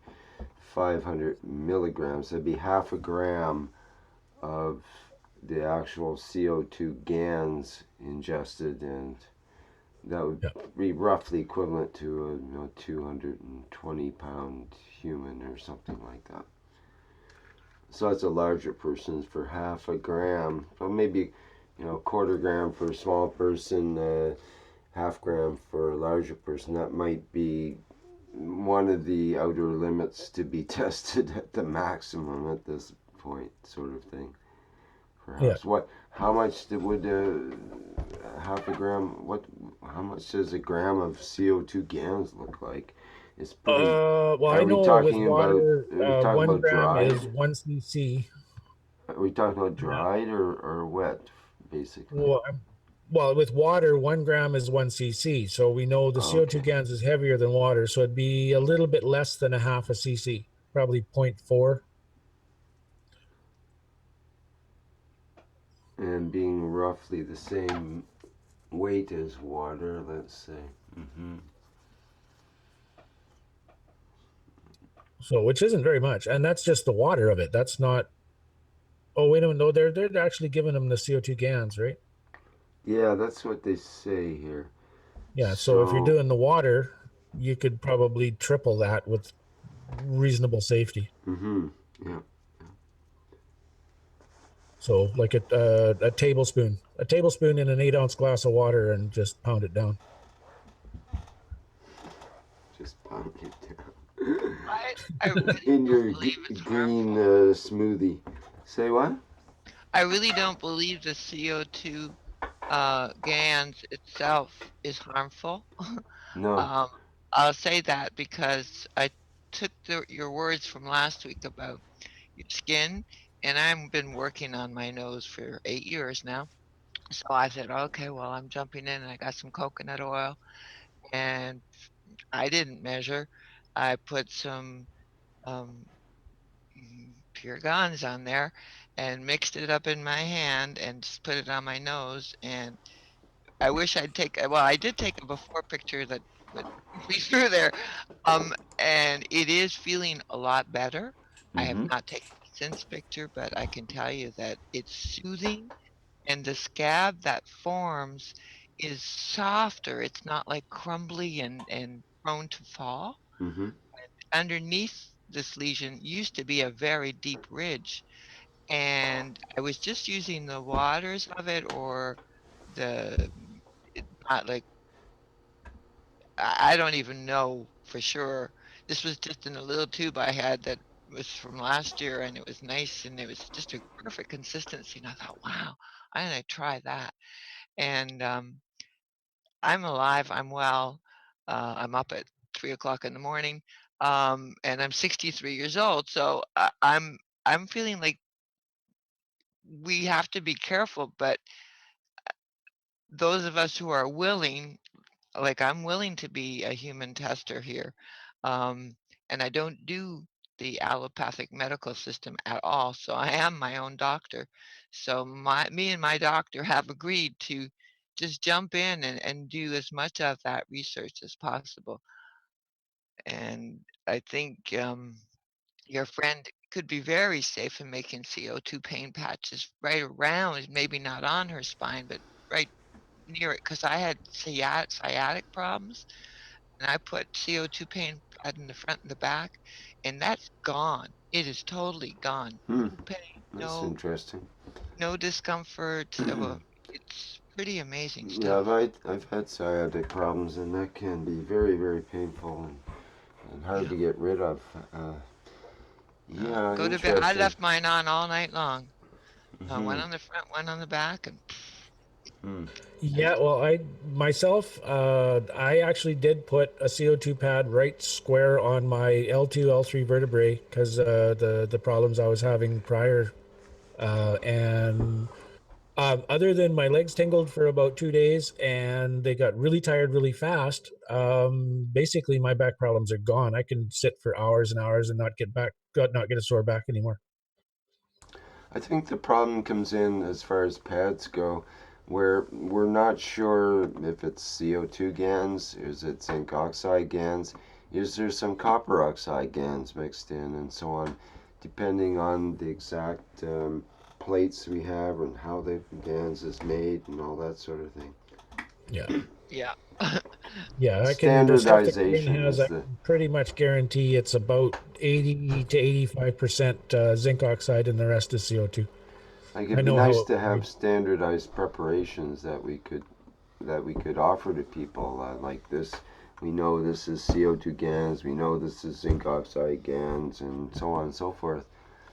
500 milligrams. That'd be half a gram of the actual CO2 GANs ingested, and that would be roughly equivalent to a 220-pound human or something like that. So that's a larger person for half a gram. So maybe, quarter gram for a small person, half gram for a larger person. That might be one of the outer limits to be tested at the maximum at this point, sort of thing. Perhaps. Yeah. How much would half a gram? How much does a gram of CO2 GANs look like? It's pretty. Well, Are I we know with talking about? water, Are we talking 1 about gram is dried? 1 cc. Are we talking about dried or wet, basically? Well, with water, 1 gram is 1 cc. So we know the CO2 Okay. GANs is heavier than water. So it'd be a little bit less than a half a cc, probably 0.4. And being roughly the same weight as water, let's say. So, which isn't very much. And that's just the water of it. That's not. Oh, wait a minute. No, they're actually giving them the CO2 GANs, right? Yeah, that's what they say here. Yeah. So if you're So, doing the water, you could probably triple that with reasonable safety. yeah. So like a tablespoon in an 8-ounce glass of water, and just pound it down. Just pound it down. I really In don't your believe it's green harmful. smoothie. Say what? I really don't believe the CO2 GANs itself is harmful. No. Um, I'll say that because I took your words from last week about your skin, and I've been working on my nose for 8 years now. So I said, okay, well, I'm jumping in, and I got some coconut oil, and I didn't measure. I put some um, pure guns on there and mixed it up in my hand and just put it on my nose. And I wish I'd well, I did take a before picture that would be through there. And it is feeling a lot better. I have not taken a since picture, but I can tell you that it's soothing, and the scab that forms is softer. It's not like crumbly and prone to fall. Underneath this lesion used to be a very deep ridge, and I was just using the waters of it or the not like I don't even know for sure. This was just in a little tube I had that was from last year, and it was nice, and it was just a perfect consistency. And I thought, wow, I'm gonna try that. And I'm alive. I'm well. I'm up at 3 o'clock in the morning, and I'm 63 years old. So I'm feeling like we have to be careful, but those of us who are willing, like I'm willing to be a human tester here, um, and I don't do the allopathic medical system at all. So I am my own doctor. So me and my doctor have agreed to just jump in and do as much of that research as possible. And I think your friend could be very safe in making CO2 pain patches right around, maybe not on her spine, but right near it. Because I had sciatic problems, and I put CO2 pain pad in the front and the back, and that's gone. It is totally gone. Hmm. No pain, That's interesting. no discomfort. Well, it's pretty amazing Yeah, stuff. I've had sciatic problems, and that can be very, very painful and hard Yeah. to get rid of. Yeah, Go to bed. I interesting. left mine on all night long. One Hmm. on the front, one on the back, and Hmm. Yeah, well, I myself, I actually did put a CO2 pad right square on my L2, L3 vertebrae because the problems I was having prior, and other than my legs tingled for about 2 days and they got really tired really fast, basically my back problems are gone. I can sit for hours and hours and not get a sore back anymore. I think the problem comes in as far as pads go, where we're not sure if it's CO2 GANs, is it zinc oxide GANs, is there some copper oxide GANs mixed in, and so on, depending on the exact plates we have and how the GANs is made and all that sort of thing. Yeah. yeah. Yeah, the stuff that Corinne Standardization has, is I the. can pretty much guarantee it's about 80 to 85% zinc oxide and the rest is CO2. Like I it'd be know how nice it to would have be. standardized preparations that we could offer to people like this. We know this is CO2 GANs, we know this is zinc oxide GANs, and so on and so forth.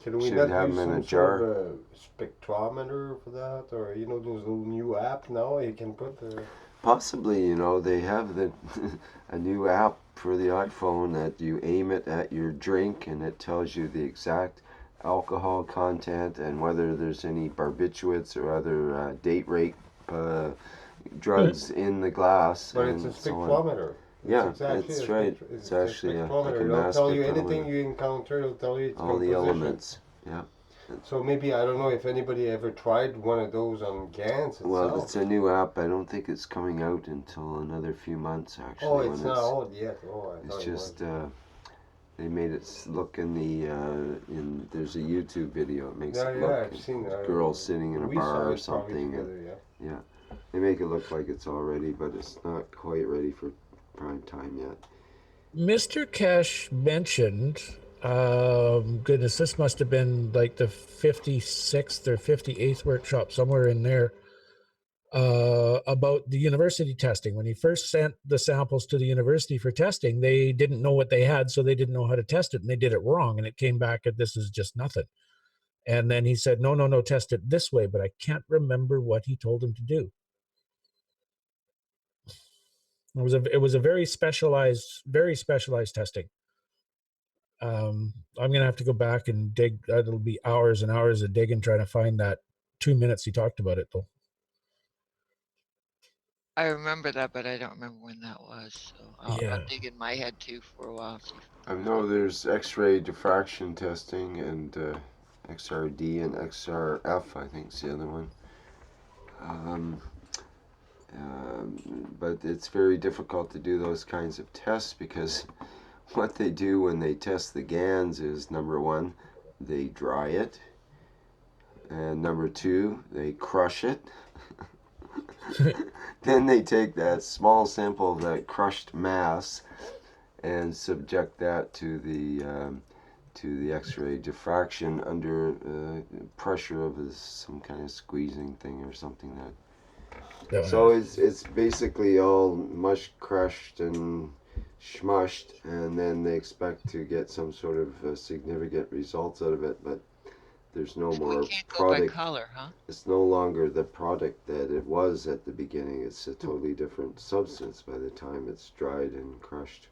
Can we Should not have use them in a some sort jar. of a spectrometer for that, or those little new app now you can put the. Possibly, they have a new app for the iPhone that you aim it at your drink and it tells you the exact alcohol content and whether there's any barbiturates or other date rape drugs in the glass. But it's and a so on. spectrometer. Yeah, exactly it's a right. spect- It's a actually like spectrometer. a It'll mass tell you anything spectrometer. you encounter. It'll tell you its All the composition. elements. Yeah. So maybe I don't know if anybody ever tried one of those on GANs itself. Well, it's a new app. I don't think it's coming out until another few months. Actually, Oh, it's not out yet. Oh, I It's thought just it was. they made it look in the in. There's a YouTube video. It makes Yeah, it yeah, look. I've seen that. Girl sitting in a We bar saw or it probably something. together, yeah. Yeah, they make it look like it's all ready, but it's not quite ready for prime time yet. Mr. Keshe mentioned, goodness, this must have been like the 56th or 58th workshop, somewhere in there, about the university testing. When he first sent the samples to the university for testing, they didn't know what they had, so they didn't know how to test it, and they did it wrong, and it came back that this is just nothing. And then he said, no, no, no, test it this way, but I can't remember what he told him to do. It was a very specialized testing. I'm gonna have to go back and dig. It'll be hours and hours of digging trying to find that 2 minutes he talked about it though. I remember that, but I don't remember when that was. So I'll dig in my head too for a while. See if I know there's X-ray diffraction testing and XRD and XRF. I think is the other one. But it's very difficult to do those kinds of tests because what they do when they test the GANs is number one, they dry it, and number two, they crush it. Then they take that small sample of that crushed mass and subject that to the X-ray diffraction under pressure of some kind of squeezing thing or something that So it's basically all mush crushed and smushed, and then they expect to get some sort of significant results out of it, but there's no So we more can't go by product. color, huh? It's no longer the product that it was at the beginning. It's a totally different substance by the time it's dried and crushed.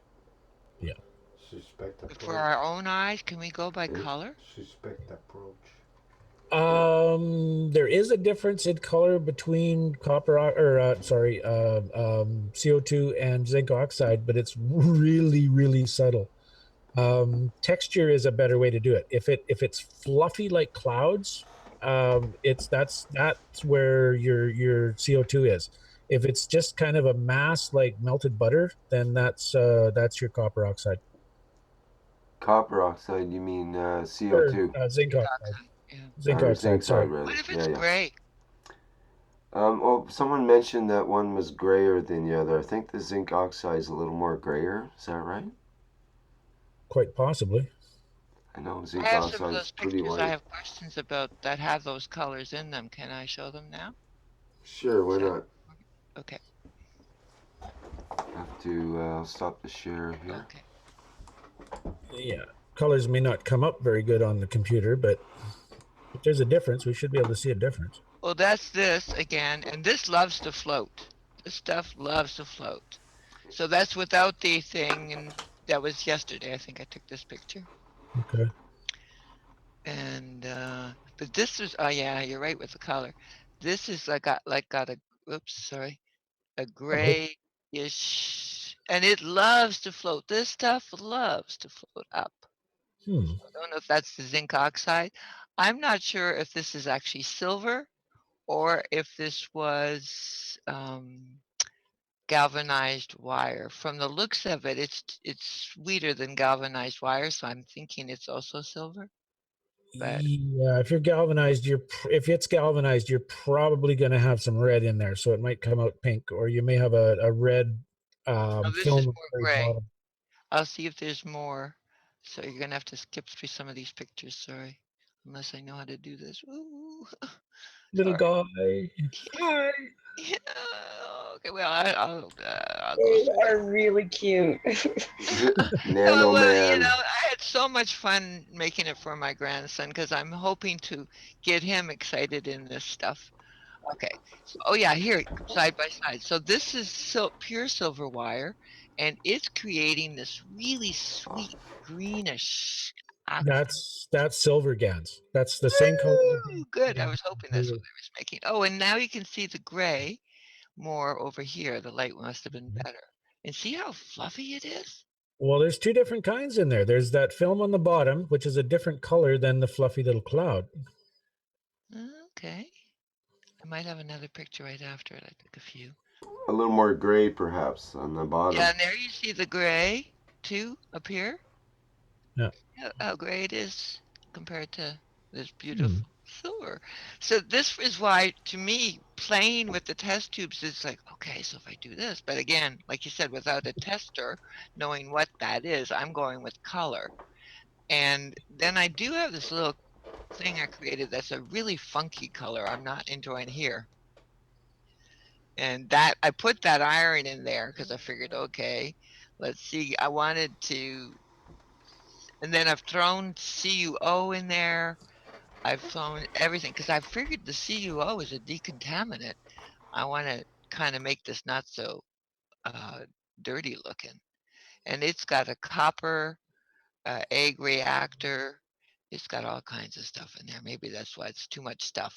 Suspect But for approach. our own eyes, can we go by Yeah. color? Suspect approach. There is a difference in color between CO2 and zinc oxide, but it's really, really subtle. Texture is a better way to do it. If it's fluffy like clouds, that's where your CO2 is. If it's just kind of a mass like melted butter, then that's your copper oxide. Copper oxide, you mean Or CO2? zinc oxide. Yeah. Zinc Or oxide. zinc Sorry. oxide, rather. What if Yeah, it's yeah. gray? Well, someone mentioned that one was grayer than the other. I think the zinc oxide is a little more grayer. Is that right? Quite possibly. I know I zinc have some of oxide is those pretty pictures I white. have questions about that have those colors in them. Can I show them now? Sure, why Is that not? okay? Have to stop the share here. Okay. Yeah, colors may not come up very good on the computer, but if there's a difference, we should be able to see a difference. Well, that's this again, and this loves to float. This stuff loves to float. So that's without the thing, and that was yesterday. I think I took this picture. Okay. And but this is, oh yeah, you're right with the color. This is got a, oops, sorry, a grayish, and it loves to float. This stuff loves to float up. I don't know if that's the zinc oxide. I'm not sure if this is actually silver or if this was galvanized wire. From the looks of it, it's sweeter than galvanized wire, so I'm thinking it's also silver. But Yeah, if it's galvanized, you're probably going to have some red in there, so it might come out pink, or you may have a red this is film at more the very gray. bottom. I'll see if there's more. So you're gonna have to skip through some of these pictures, sorry. Unless I know how to do this. Ooh. Little Sorry. guy. Hi. Yeah, okay, well, I'll go They through are really cute. Nano well, Man. I had so much fun making it for my grandson because I'm hoping to get him excited in this stuff. Okay. So, oh yeah, here, side by side. So this is pure silver wire, and it's creating this really sweet greenish oxide. That's silver gans. That's the same color. Woo! Good. I was hoping that's what I was making. Oh, and now you can see the gray more over here. The light must have been better. And see how fluffy it is? Well, there's two different kinds in there. There's that film on the bottom, which is a different color than the fluffy little cloud. Okay. I might have another picture right after it. I took a few. A little more gray, perhaps, on the bottom. Yeah, and there you see the gray too up here. Yeah. How gray it is compared to this beautiful silver. So this is why, to me, playing with the test tubes is like, okay, so if I do this, but again, like you said, without a tester knowing what that is, I'm going with color. And then I do have this little thing I created that's a really funky color I'm not enjoying here. And that I put that iron in there because I figured, okay, let's see. I wanted to, and then I've thrown CuO in there. I've thrown everything because I figured the CuO is a decontaminant. I want to kind of make this not so dirty looking. And it's got a copper egg reactor. It's got all kinds of stuff in there. Maybe that's why it's too much stuff.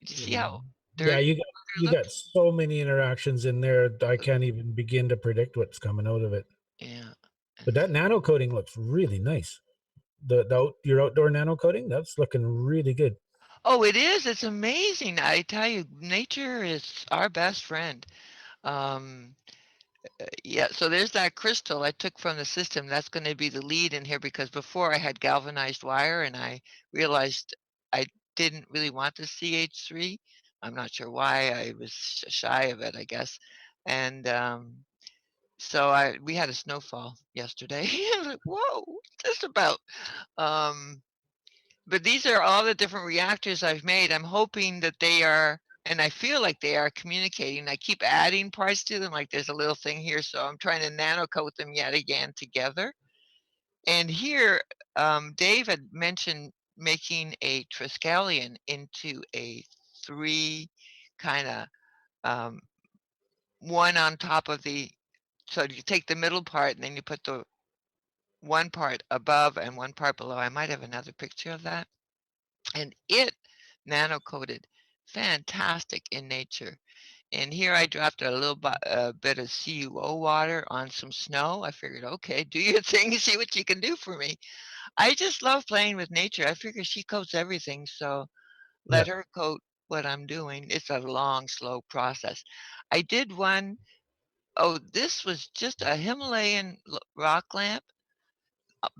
Did you see how Yeah, dirty you got so many interactions in there. I can't even begin to predict what's coming out of it. Yeah. But that nano coating looks really nice. Your outdoor nano coating, that's looking really good. Oh, it is. It's amazing. I tell you, nature is our best friend. Um, yeah, so there's that crystal I took from the system. That's going to be the lead in here because before I had galvanized wire and I realized I didn't really want the CH3. I'm not sure why. I was shy of it, I guess. And so we had a snowfall yesterday. I was like, whoa, what's this about? But these are all the different reactors I've made. I'm hoping that they are and I feel like they are communicating. I keep adding parts to them, like there's a little thing here, so I'm trying to nano coat them yet again together. And here, Dave had mentioned making a Triskelion into a 3 kind of one on top of the, so you take the middle part and then you put the one part above and one part below. I might have another picture of that. And it nano coated fantastic in nature. And here I dropped a little bit of CUO water on some snow. I figured, okay, do your thing, see what you can do for me. I just love playing with nature. I figure she coats everything, so let her coat what I'm doing. It's a long, slow process. I did one, oh, this was just a Himalayan rock lamp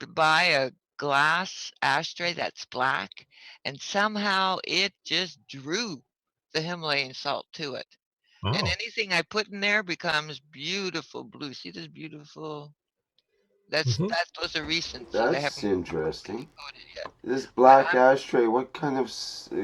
by a glass ashtray that's black, and somehow it just drew the Himalayan salt to it. And Wow. anything I put in there becomes beautiful blue. See this beautiful? Mhm. Those are recent, so they That's haven't interesting. coated yet. This But black ashtray, what kind of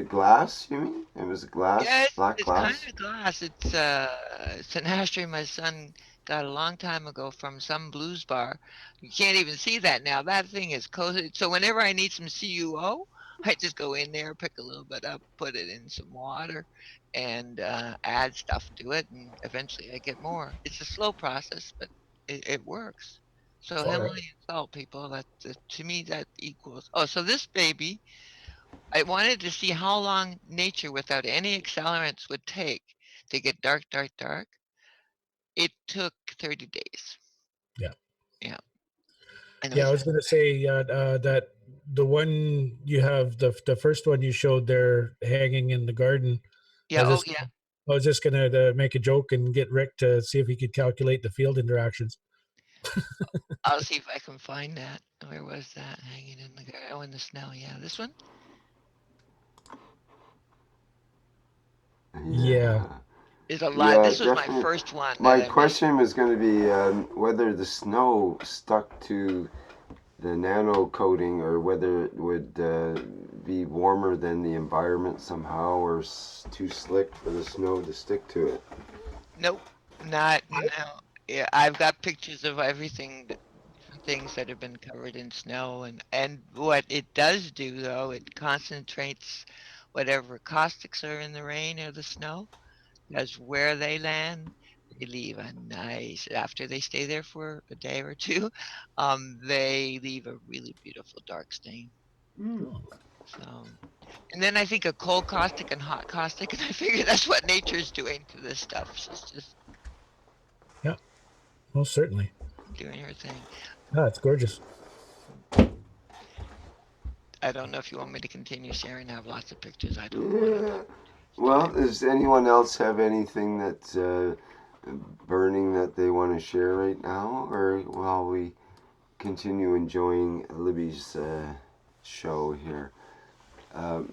glass you mean? It was glass, yeah, black it's kind glass? of glass. It's an ashtray my son got a long time ago from some blues bar. You can't even see that now. That thing is coated. So whenever I need some CUO, I just go in there, pick a little bit up, put it in some water, and add stuff to it, and eventually I get more. It's a slow process, but it works. So All right. Himalayan salt, people, to me that equals. Oh, so this baby, I wanted to see how long nature without any accelerants would take to get dark, dark, dark. It took 30 days. Yeah. Yeah. And it Yeah, I was, was going to say that the one you have, the first one you showed there hanging in the garden. yeah, oh yeah. I was just going to make a joke and get Rick to see if he could calculate the field interactions. I'll see if I can find that. Where was that hanging in the garden? Oh, in the snow. Yeah, this one? Yeah. Is a lot. Yeah, This was my definitely. first one that My I made. question was going to be whether the snow stuck to the nano coating or whether it would be warmer than the environment somehow or too slick for the snow to stick to it. Nope, not no. Yeah, I've got pictures of everything, different things that have been covered in snow, and what it does do though, it concentrates whatever caustics are in the rain or the snow, because where they land, they leave a nice, after they stay there for a day or two, they leave a really beautiful dark stain. So, and then I think a cold caustic and hot caustic, and I figure that's what nature's doing to this stuff. She's just Yeah, most certainly. doing her thing. Yeah, it's gorgeous. I don't know if you want me to continue sharing. I have lots of pictures. I don't want to. Yeah. Well, does anyone else have anything that's burning that they want to share right now, or while we continue enjoying Libby's show here? But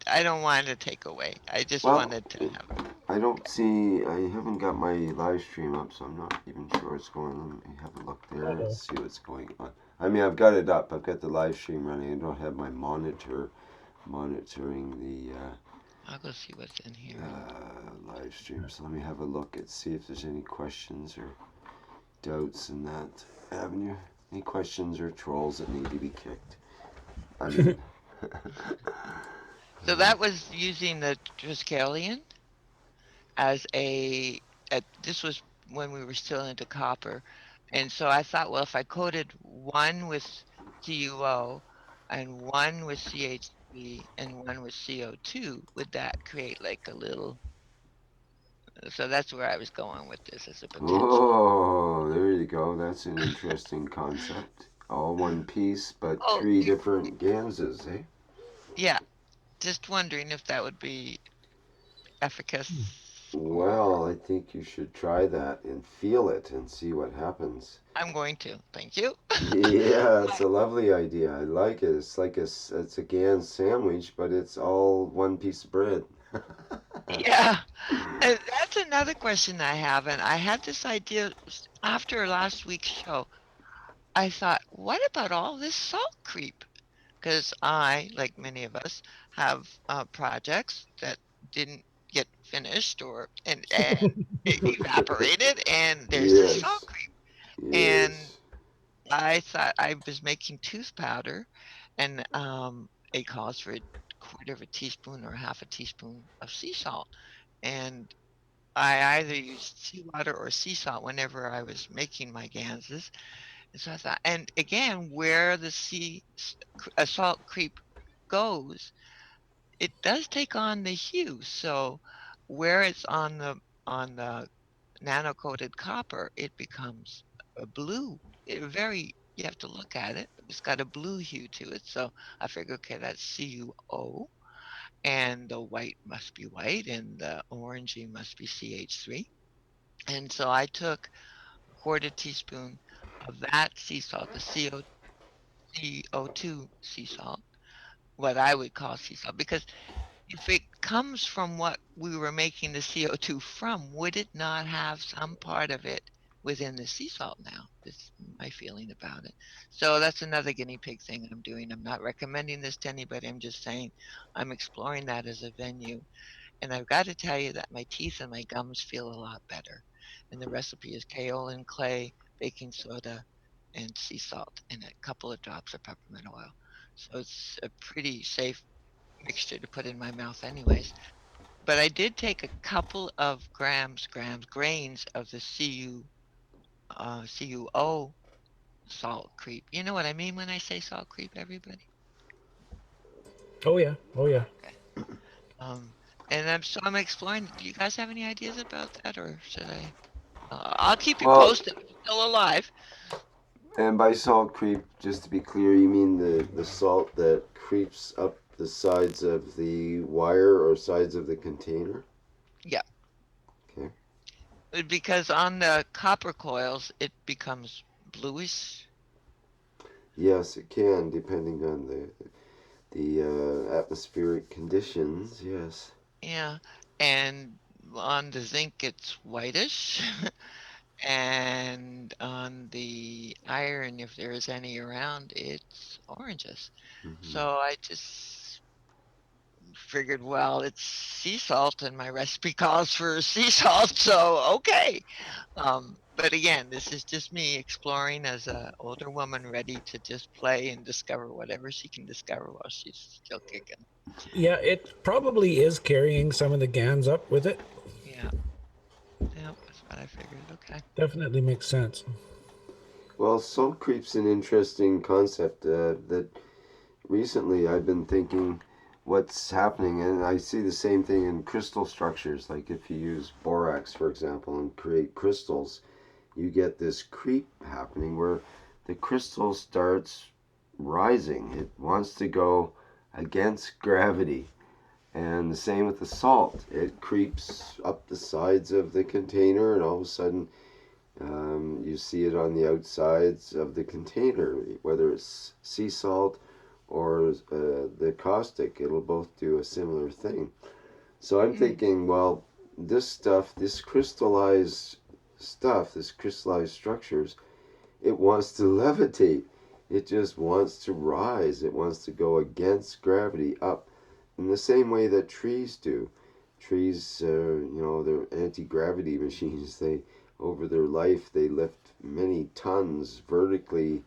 I don't want to take away. I just Well, wanted to have. I don't see. I haven't got my live stream up, so I'm not even sure what's going on. Let me have a look there and see what's going on. I mean, I've got it up. I've got the live stream running. I don't have my monitor monitoring the I'll go see what's in here. live stream. So let me have a look and see if there's any questions or doubts in that avenue. Any questions or trolls that need to be kicked? I mean. So that was using the Triskelion as this was when we were still into copper. And so I thought, well, if I coated one with CuO and one with CH3 and one with CO2, would that create like a little, so that's where I was going with this as a potential. Oh, there you go. That's an interesting concept. All one piece, but Oh, three different ganses, eh? yeah. Just wondering if that would be efficacious or Well, I think you should try that and feel it and see what happens. I'm going to. Thank you. Yeah, it's a lovely idea. I like it. It's like it's a Gans sandwich, but it's all one piece of bread. Yeah. And that's another question I have. And I had this idea after last week's show. I thought, what about all this salt creep? because I, like many of us, have projects that didn't get finished and it evaporated, and there's this salt Yes. creep. And Yes. I thought I was making tooth powder, and it calls for a quarter of a teaspoon or half a teaspoon of sea salt. And I either used seawater or sea salt whenever I was making my ganses. And so I thought, and again, where the a salt creep goes, it does take on the hue. So where it's on the nano coated copper, it becomes a blue. You have to look at it. It's got a blue hue to it. So I figure, okay, that's CuO, and the white must be white, and the orangey must be CH3. And so I took a quarter teaspoon of that sea salt, the CO2 sea salt, what I would call sea salt, because if it comes from what we were making the CO2 from, would it not have some part of it within the sea salt now? Is my feeling about it. So that's another guinea pig thing I'm doing. I'm not recommending this to anybody. I'm just saying I'm exploring that as a venue. And I've got to tell you that my teeth and my gums feel a lot better. And the recipe is kaolin clay, baking soda, and sea salt, and a couple of drops of peppermint oil. So it's a pretty safe mixture to put in my mouth anyways. But I did take a couple of grains of the CuO salt creep. You know what I mean when I say salt creep, everybody? Oh yeah. Oh yeah. Okay. Um, and I'm exploring. Do you guys have any ideas about that, or should I? I'll keep you Well, posted if it's still alive. and by salt creep, just to be clear, you mean the salt that creeps up the sides of the wire or sides of the container? Yeah, Okay. because on the copper coils it becomes bluish. Yes, it can, depending on the atmospheric conditions. Yes. Yeah, and on the zinc it's whitish. And on the iron, if there is any around, it's oranges. Hmm. So I just figured, well, it's sea salt and my recipe calls for sea salt, so okay. But again, this is just me exploring as a older woman ready to just play and discover whatever she can discover while she's still kicking. Yeah, it probably is carrying some of the GANs up with it. Yeah, yeah, that's what I figured. Okay. Definitely makes sense. Well, salt creep's an interesting concept that recently I've been thinking what's happening, and I see the same thing in crystal structures. Like if you use borax, for example, and create crystals, you get this creep happening where the crystal starts rising. It wants to go against gravity. And the same with the salt. It creeps up the sides of the container, and all of a sudden, you see it on the outsides of the container, whether it's sea salt or the caustic. It'll both do a similar thing. So I'm thinking, well, this stuff, this crystallized structures, it wants to levitate. It just wants to rise. It wants to go against gravity up in the same way that trees do. Trees, they're anti-gravity machines. They, over their life, they lift many tons vertically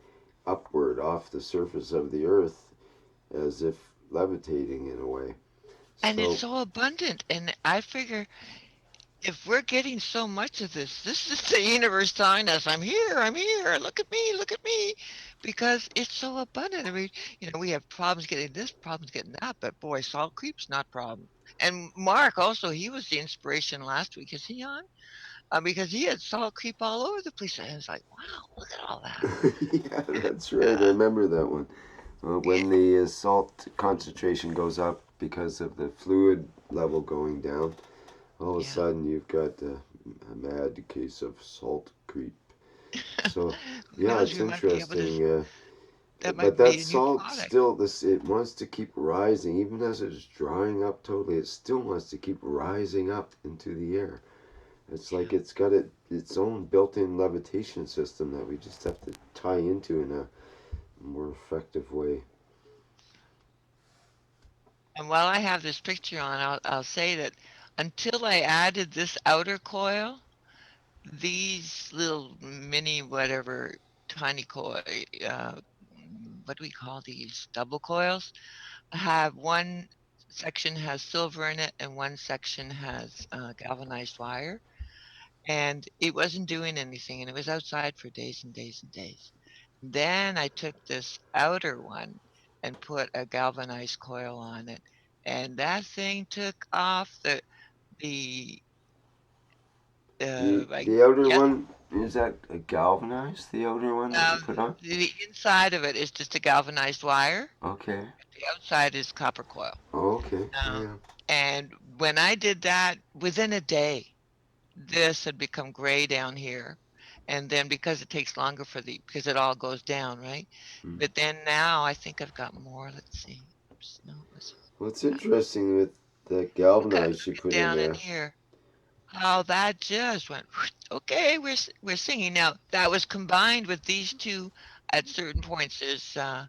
upward off the surface of the earth as if levitating in a way. And it's So, so abundant. And I figure if we're getting so much of this is the universe telling us, I'm here, look at me, because it's so abundant. I mean, we have problems getting this, problems getting that, but boy, salt creep's not a problem. And Mark also, he was the inspiration last week. Is he on? Because he had salt creep all over the place. And I was like, wow, look at all that. yeah, that's right. I Yeah, remember that one. yeah, When the salt concentration goes up because of the fluid level going down, all of a yeah. sudden you've got a mad case of salt creep. So, Who yeah, knows? it's We might be able to. interesting. That But might that be a new salt product. still, it wants to keep rising, even as it's drying up totally. It still wants to keep rising up into the air. It's like Yeah. it's got its own built-in levitation system that we just have to tie into in a more effective way. And while I have this picture on, I'll say that until I added this outer coil, these little mini whatever tiny coil, what do we call these? Double coils have one section has silver in it and one section has galvanized wire, and it wasn't doing anything, and it was outside for days and days and days. Then I took this outer one and put a galvanized coil on it, and that thing took off. The like The outer yes, one, is that a galvanized? The outer one that you put on? the inside of it is just a galvanized wire. Okay. The outside is copper coil. Okay. Uh, Yeah. and when I did that, within a day, this had become gray down here. And then because it takes longer because it all goes down, right? Mm. But then now I think I've got more. Let's see. Oops, no, this is What's interesting with the look galvanized you put in down in there? here. How that just went. Okay, we're singing now. That was combined with these two at certain points. Uh,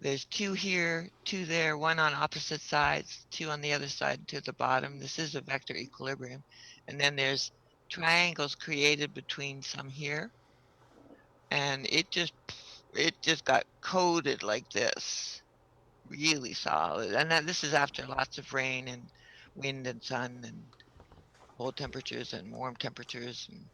There's two here, two there, one on opposite sides, two on the other side to the bottom. This is a vector equilibrium. And then there's triangles created between some here. And it just got coated like this, really solid. And then this is after lots of rain and wind and sun and cold temperatures and warm temperatures. And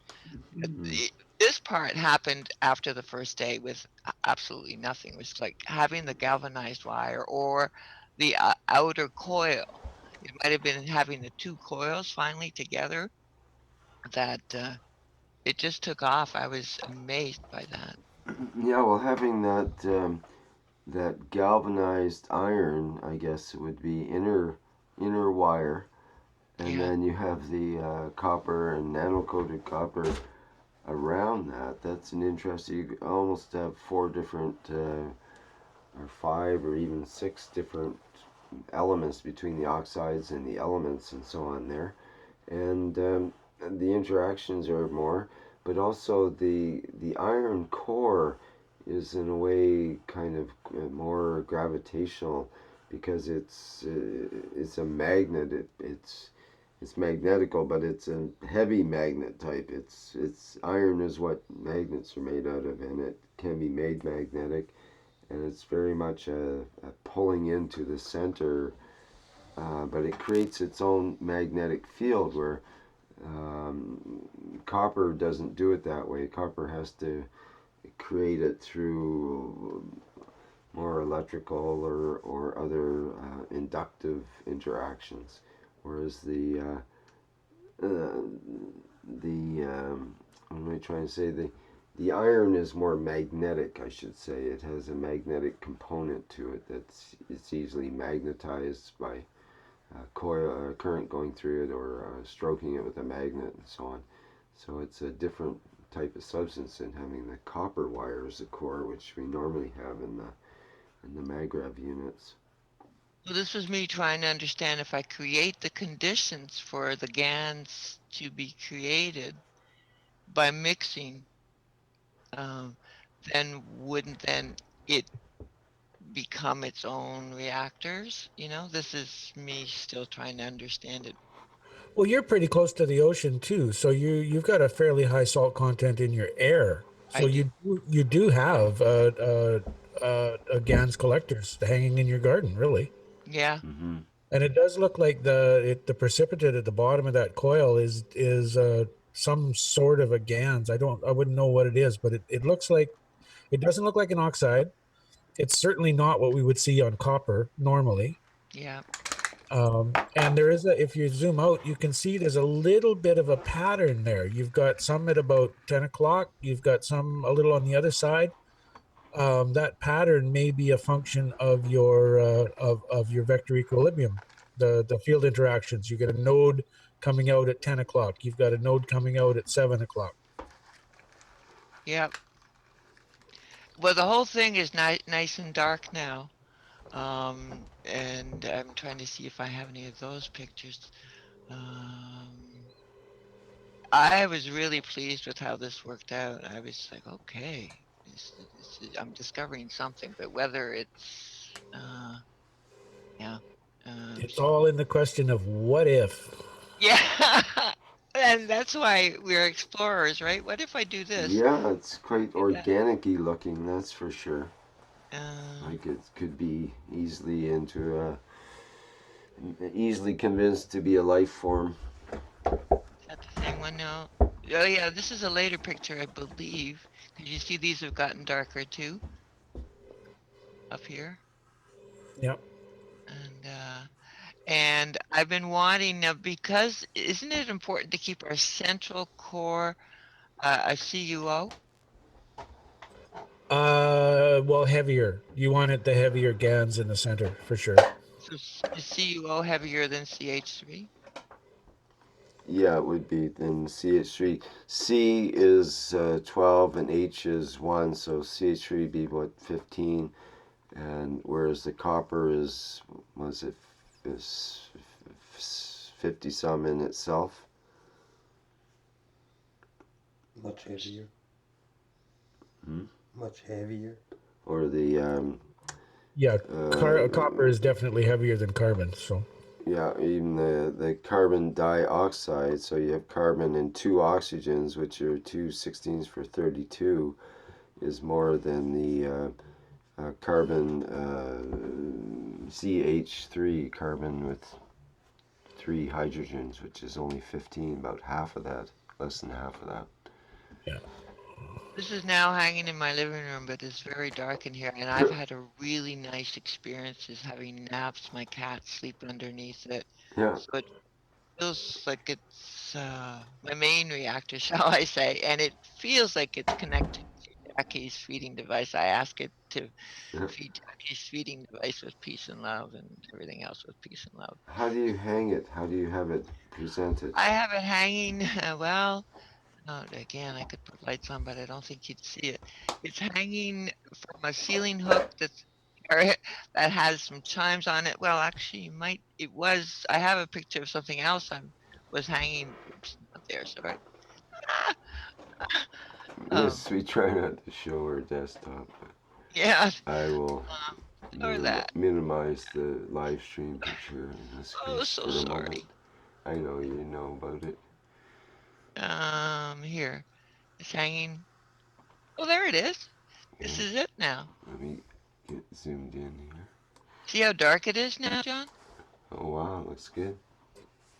Mm. this part happened after the first day with absolutely nothing. It was like having the galvanized wire or the outer coil. It might have been having the two coils finally together that it just took off. I was amazed by that. Yeah, well, having that galvanized iron, I guess it would be inner wire, and Yeah. then you have the copper and nano-coated copper around that. That's an interesting. You almost have four different, or five, or even six different elements between the oxides and the elements and so on there, and the interactions are more, but also the iron core is in a way kind of more gravitational because it's a magnet. It's magnetical, but it's a heavy magnet type. It's iron is what magnets are made out of, and it can be made magnetic, and it's very much a pulling into the center, but it creates its own magnetic field where copper doesn't do it that way. Copper has to create it through more electrical or other inductive interactions, whereas what am I trying to say? The iron is more magnetic, I should say. It has a magnetic component to it it's easily magnetized by coil current going through it or stroking it with a magnet and so on. So it's a different type of substance than having the copper wire as a core, which we normally have in the magrev units. Well, this was me trying to understand if I create the conditions for the GANs to be created by mixing, then wouldn't then it become its own reactors? This is me still trying to understand it. Well, you're pretty close to the ocean too, so you've got a fairly high salt content in your air. I So do. you do have GANS collectors hanging in your garden, really. Yeah. Mm-hmm. And it does look like the precipitate at the bottom of that coil is some sort of a GANS. I wouldn't know what it is, but it looks like, it doesn't look like an oxide. It's certainly not what we would see on copper normally. Yeah. And there is if you zoom out, you can see there's a little bit of a pattern there. You've got some at about 10 o'clock. You've got some a little on the other side. That pattern may be a function of your vector equilibrium, the field interactions. You get a node coming out at 10 o'clock. You've got a node coming out at 7 o'clock. Yeah. Well, the whole thing is nice and dark now. And I'm trying to see if I have any of those pictures. I was really pleased with how this worked out. I was like, okay, I'm discovering something, but whether it's Yeah. It's all in the question of what if. Yeah. And that's why we're explorers, right? What if I do this? Yeah, it's quite Do that. organic-y looking, that's for sure. Uh, Like it could be easily convinced to be a life form. is that the same one now? Oh yeah, this is a later picture, I believe. Because you see these have gotten darker too. Up here. Yep. And I've been wanting now because isn't it important to keep our central core a CUO? Well, heavier. You want it the heavier GANs in the center for sure. So is CUO heavier than CH3? Yeah, it would be. Then CH3. C is 12 and H is 1, so CH3 would be what, 15. And whereas the copper is 50 some in itself. Much heavier. Hmm? Much heavier. Or the Yeah, copper is definitely heavier than carbon. So yeah, even the carbon dioxide. So you have carbon and 2 oxygens, which are 2 16s for 32, is more than the carbon CH3 carbon with 3 hydrogens, which is only 15, about half of that, less than half of that. yeah. This is now hanging in my living room, but it's very dark in here, and I've had a really nice experiences having naps. My cats sleep underneath it, Yeah. so it feels like it's my main reactor, shall I say, and it feels like it's connected to Jackie's feeding device. I ask it to Yeah. feed Jackie's feeding device with peace and love, and everything else with peace and love. How do you hang it? How do you have it presented? I have it hanging. Well, again, I could put lights on, but I don't think you'd see it. It's hanging from a ceiling hook or that has some chimes on it. Well, actually, you might. It was. I have a picture of something else. Was hanging. Oops, not there. Sorry. Yes, we try not to show our desktop, but Yeah. I will Or that. minimize the live stream picture in this Oh, case so for a sorry. moment. I know you know about it. Here. It's hanging. Oh, there it is. Okay. This is it now. Let me get zoomed in here. See how dark it is now, John? Oh wow, looks good.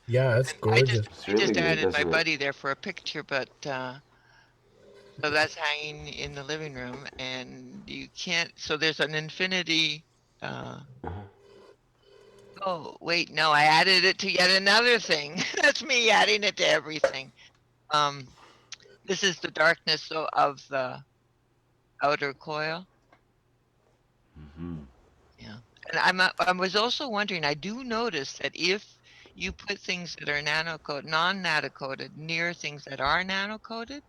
Yeah, it's And gorgeous. It's I really just good, added my doesn't it? buddy there for a picture, but so that's hanging in the living room, and you can't. So there's an infinity. Uh-huh. Oh wait, no, I added it to yet another thing. That's me adding it to everything. This is the darkness of the outer coil. Mm-hmm. Yeah, and I was also wondering. I do notice that if you put things that are non-nano-coated near things that are nano-coated,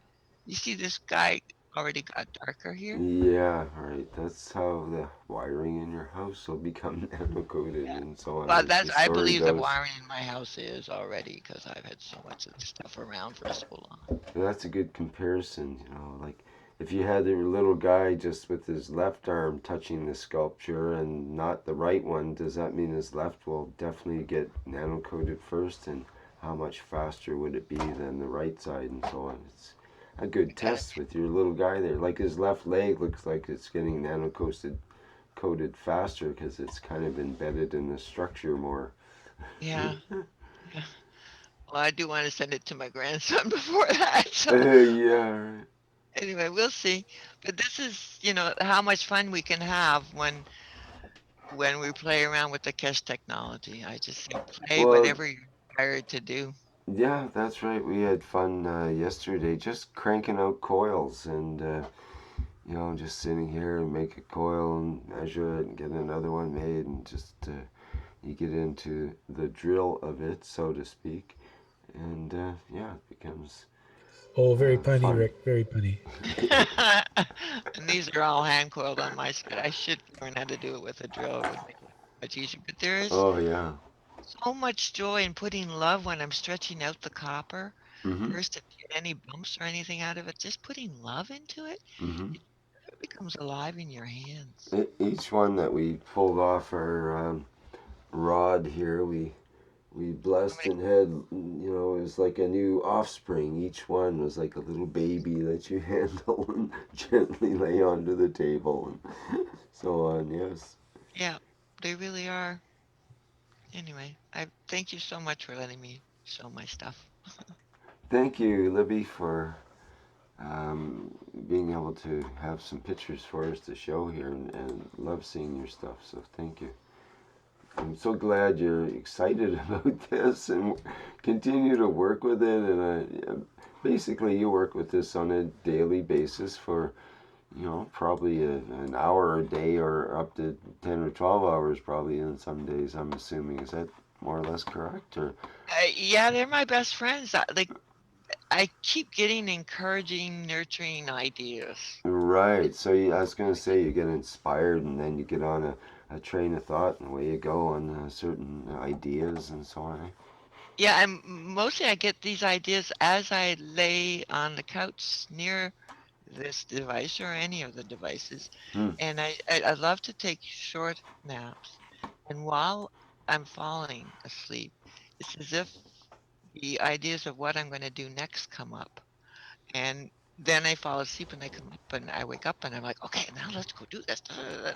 you see this guy already got darker here. Yeah, right. That's how the wiring in your house will become nano-coated Yeah. and so on. Well, As the I story believe the goes. wiring in my house is already because I've had so much of this stuff around for so long. And that's a good comparison, you know, like if you had a little guy just with his left arm touching the sculpture and not the right one, does that mean his left will definitely get nano-coated first? And how much faster would it be than the right side and so on? It's a good test with your little guy there. Like his left leg looks like it's getting coated faster because it's kind of embedded in the structure more. Yeah. Yeah. Well, I do want to send it to my grandson before that. So Yeah, right. anyway, we'll see. But this is, how much fun we can have when we play around with the Keshe technology. I just say play Well, whatever you're inspired to do. yeah, that's right. We had fun yesterday just cranking out coils and, just sitting here and make a coil and measure it and get another one made and just you get into the drill of it, so to speak. And yeah, it becomes Oh, very punny, fun. Rick. Very punny. And these are all hand coiled on my side. I should learn how to do it with a drill. It would make it much easier. But there is Oh, yeah. so much joy in putting love when I'm stretching out the copper. Mm-hmm. First, if you get any bumps or anything out of it, just putting love into it, Mm-hmm. it becomes alive in your hands. Each one that we pulled off rod here we blessed and had, you know, it was like a new offspring. Each one was like a little baby that you handle and gently lay onto the table and so on. Yes. Yeah, they really are. Anyway, I thank you so much for letting me show my stuff. Thank you, Libby, for being able to have some pictures for us to show here, and love seeing your stuff. So thank you. I'm so glad you're excited about this and continue to work with it. And basically, you work with this on a daily basis for, you know, probably an hour a day or up to 10 or 12 hours, probably in some days, I'm assuming. Is that more or less correct? Or Yeah, they're my best friends. I keep getting encouraging, nurturing ideas. right. So I was going to say you get inspired and then you get on a train of thought and away you go on certain ideas and so on. Yeah, and mostly I get these ideas as I lay on the couch near this device or any of the devices. Hmm. And I love to take short naps. And while I'm falling asleep, it's as if the ideas of what I'm going to do next come up. And then I fall asleep and I come up and I wake up and I'm like, okay, now let's go do this.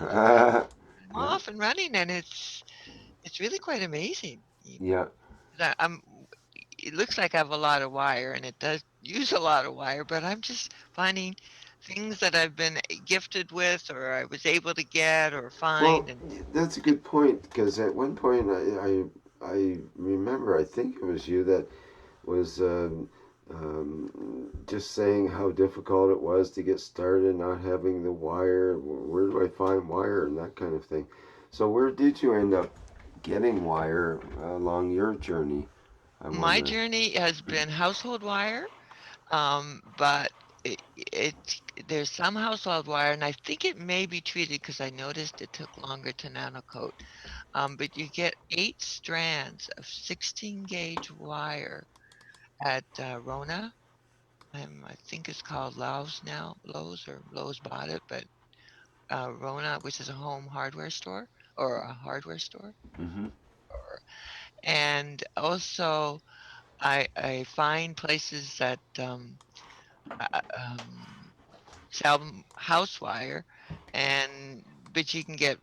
I'm Yeah. off and running, and it's really quite amazing. Yeah. That it looks like I have a lot of wire, and it does use a lot of wire, but I'm just finding things that I've been gifted with, or I was able to get or Well, find, and that's a good point because at one point I remember, I think it was you that was just saying how difficult it was to get started, not having the wire. Where do I find wire and that kind of thing. So where did you end up getting wire along your journey? I my wonder. journey has been household wire. But it there's some household wire, and I think it may be treated because I noticed it took longer to nanocoat. But you get 8 strands of 16 gauge wire at Rona. I think it's called Lowe's now. Lowe's bought it, but Rona, which is a home hardware store or a hardware store, Mm-hmm. and also I find places that sell house wire, and but you can get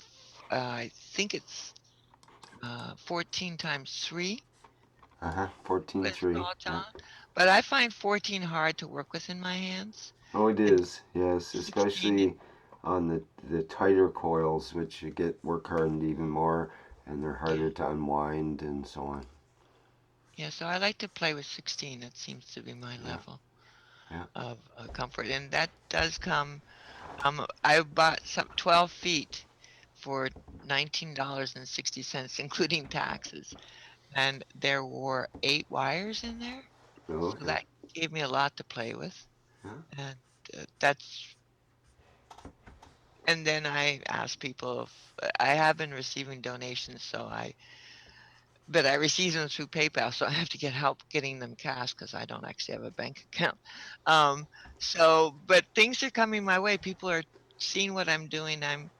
I think it's 14 times 3. 14 What it's 3. called, Yeah. John. But I find 14 hard to work with in my hands, Oh, it and is. Yes, 16. especially on the tighter coils, which you get work hardened even more, and they're Yeah, harder to unwind and so on. yeah. So I like to play with 16. That seems to be my Yeah. level Yeah. of comfort, and that does come. I bought some 12 feet for $19.60, including taxes, and there were 8 wires in there. Oh, So okay. that gave me a lot to play with, Yeah. and that's and then I asked people if I have been receiving donations, but I receive them through PayPal, so I have to get help getting them cash because I don't actually have a bank account. Um, but things are coming my way. People are seeing what I'm doing. I'm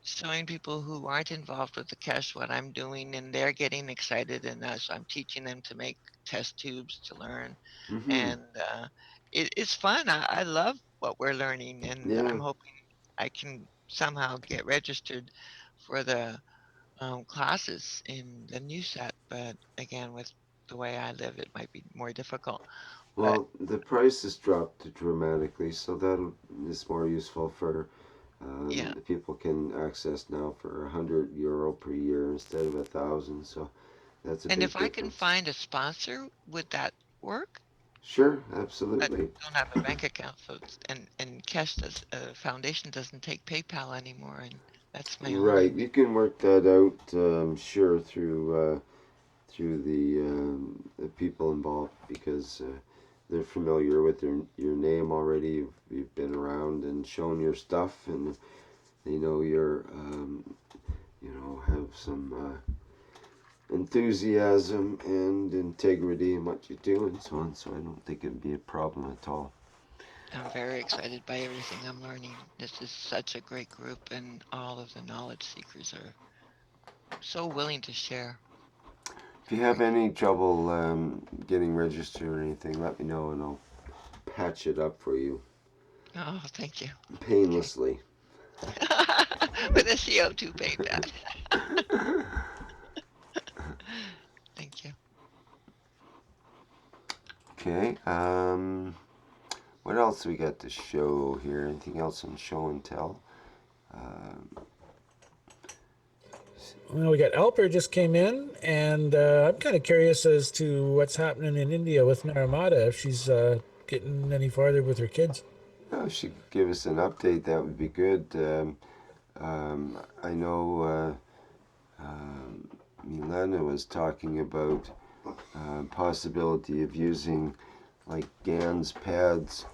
showing people who aren't involved with the cash what I'm doing, and they're getting excited, and so I'm teaching them to make test tubes to learn, Mm-hmm. and it's fun. I love what we're learning, and Yeah. I'm hoping I can somehow get registered for the classes in the new set. But again, with the way I live, it might be more difficult. But Well, the price has dropped dramatically, so that is more useful for yeah, people can access now for €100 per year instead of 1,000. So that's a and big if I can difference. find a sponsor, would that work? Sure, I absolutely. don't have a bank account, so and Keshe Foundation doesn't take PayPal anymore, and that's my only. Right, you can work that out, sure, through the people involved because they're familiar with your name already. You've been around and shown your stuff, and they know you're have some enthusiasm and integrity in what you do and so on. So I don't think it'd be a problem at all. I'm very excited by everything I'm learning. This is such a great group, and all of the knowledge seekers are so willing to share. If you have any trouble getting registered or anything, let me know and I'll patch it up for you Oh, thank you. painlessly. With a CO2 paint pad. Thank you. Okay. What else we got to show here? Anything else on show and tell? Well, we got Alper just came in, and I'm kind of curious as to what's happening in India with Naramada, if she's getting any farther with her kids. Oh, she could give us an update. That would be good. I know Milena was talking about possibility of using like GANS pads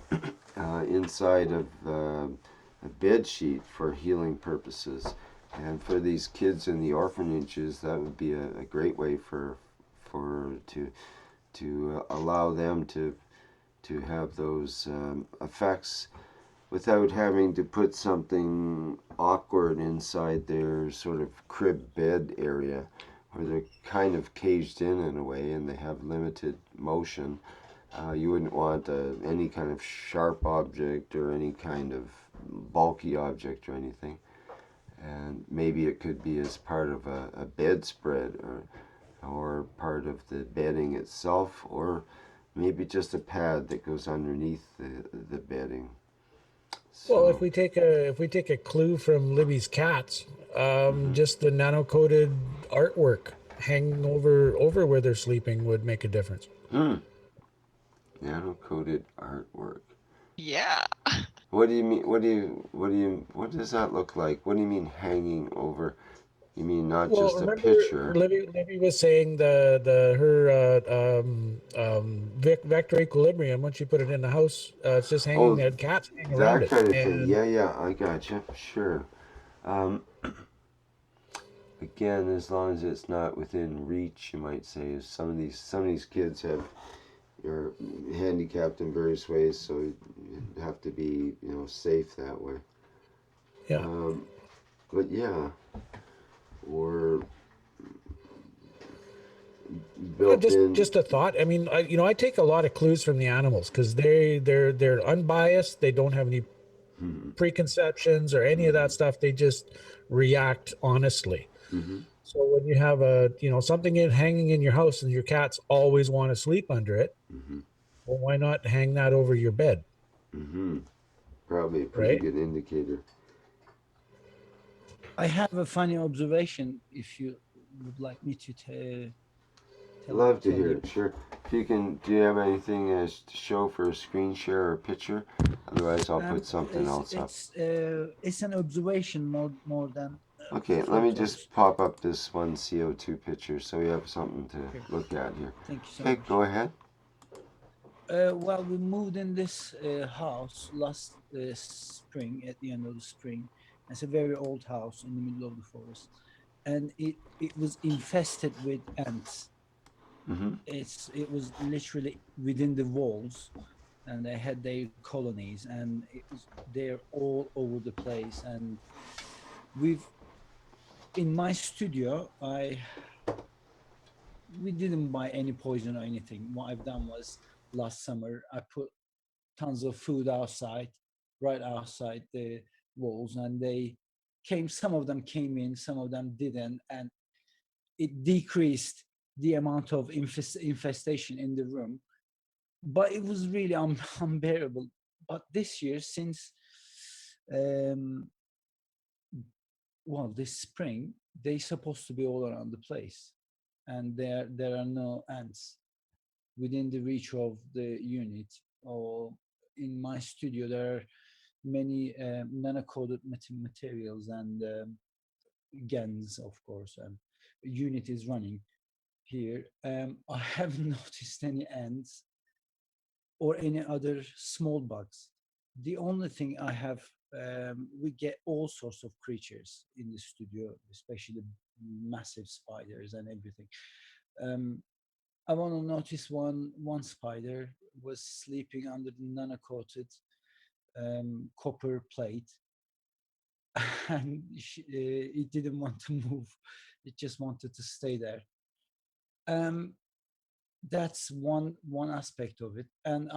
inside of a bed sheet for healing purposes. And for these kids in the orphanages, that would be a great way for to allow them to have those effects without having to put something awkward inside their sort of crib bed area where they're kind of caged in a way and they have limited motion. You wouldn't want any kind of sharp object or any kind of bulky object or anything. And maybe it could be as part of a bedspread or part of the bedding itself, or maybe just a pad that goes underneath the bedding. Well, So, if we take a clue from Libby's cats, just the nano-coated artwork hanging over where they're sleeping would make a difference. nano-coated artwork. Yeah. What do you mean? What does that look like? What do you mean hanging over? You mean not Well, just a remember picture? Libby was saying her vector equilibrium, once you put it in the house, it's just hanging Oh, there. Cats hang around that it, kind of thing. and Yeah, I gotcha. Sure. Um, again, as long as it's not within reach, you might say. Some of these kids are handicapped in various ways, so you have to be safe that way. yeah. But yeah, or Well, built in. just a thought. I mean, I take a lot of clues from the animals because they're unbiased. They don't have any preconceptions or any of that stuff. They just react honestly. Mm-hmm. So when you have something hanging in your house and your cats always want to sleep under it, Mm-hmm. well, why not hang that over your bed, Mm-hmm. Probably a pretty right? good indicator. I have a funny observation. If you would like me to Love to tell hear you. it. Sure. If you can, do you have anything to show for a screen share or a picture? Otherwise, I'll put something else up. It's an observation more than Okay, let me photos. just pop up this one CO2 picture so we have something to Okay. look at here. Thank you so Okay, much. go ahead. Well, we moved in this house last spring, at the end of the spring. It's a very old house in the middle of the forest, and it was infested with ants. Mm-hmm. It was literally within the walls, and they had their colonies, and they're all over the place. And we've in my studio, we didn't buy any poison or anything. What I've done was last summer I put tons of food outside, right outside the walls, and some of them came in, some of them didn't, and it decreased the amount of infestation in the room, but it was really unbearable. But this year, since um, this spring, they're supposed to be all around the place, and there are no ants within the reach of the unit. Or in my studio, there are many nano-coated materials and GANs, of course, and unit is running here. I haven't noticed any ants or any other small bugs. The only thing I have, we get all sorts of creatures in the studio, especially massive spiders and everything. Um, I want to notice one spider was sleeping under the nano-coated copper plate, and it didn't want to move. It just wanted to stay there. That's one aspect of it, and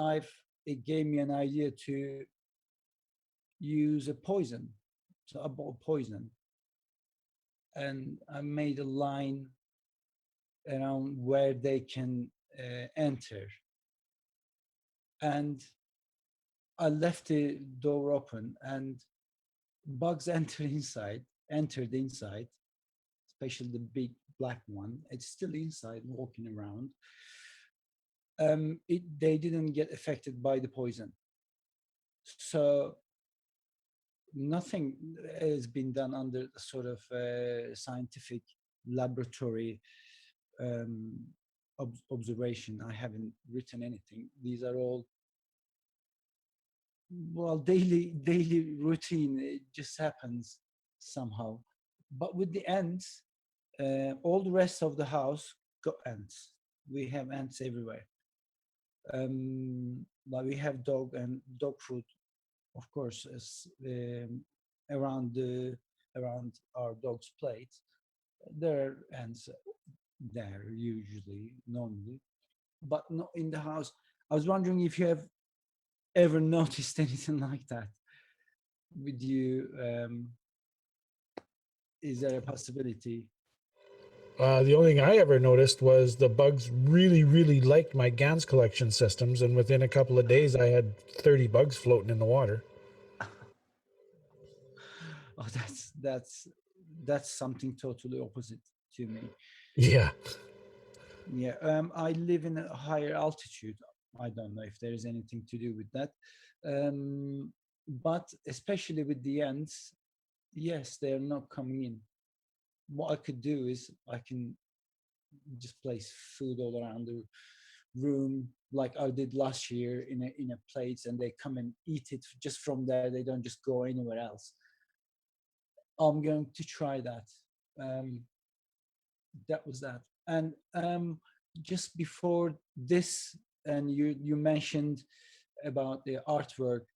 it gave me an idea to use a poison. So I bought poison, and I made a line around where they can enter, and I left the door open, and bugs entered inside, especially the big black one. It's still inside, walking around. They didn't get affected by the poison. So nothing has been done under sort of scientific laboratory observation. I haven't written anything. These are all, well, daily routine. It just happens somehow. But with the ants, all the rest of the house got ants. We have ants everywhere. But we have dog food, of course, around our dog's plate. There are ants there normally, but not in the house. I was wondering if you have ever noticed anything like that with you. Is there a possibility? The only thing I ever noticed was the bugs really liked my GANs collection systems, and within a couple of days, I had 30 bugs floating in the water. Oh, that's something totally opposite to me. Yeah. Yeah, I live in a higher altitude. I don't know if there is anything to do with that. But especially with the ants, yes, they're not coming in. What I could do is I can just place food all around the room, like I did last year in a plate, and they come and eat it just from there. They don't just go anywhere else. I'm going to try that. That was that. And just before this, and you mentioned about the artwork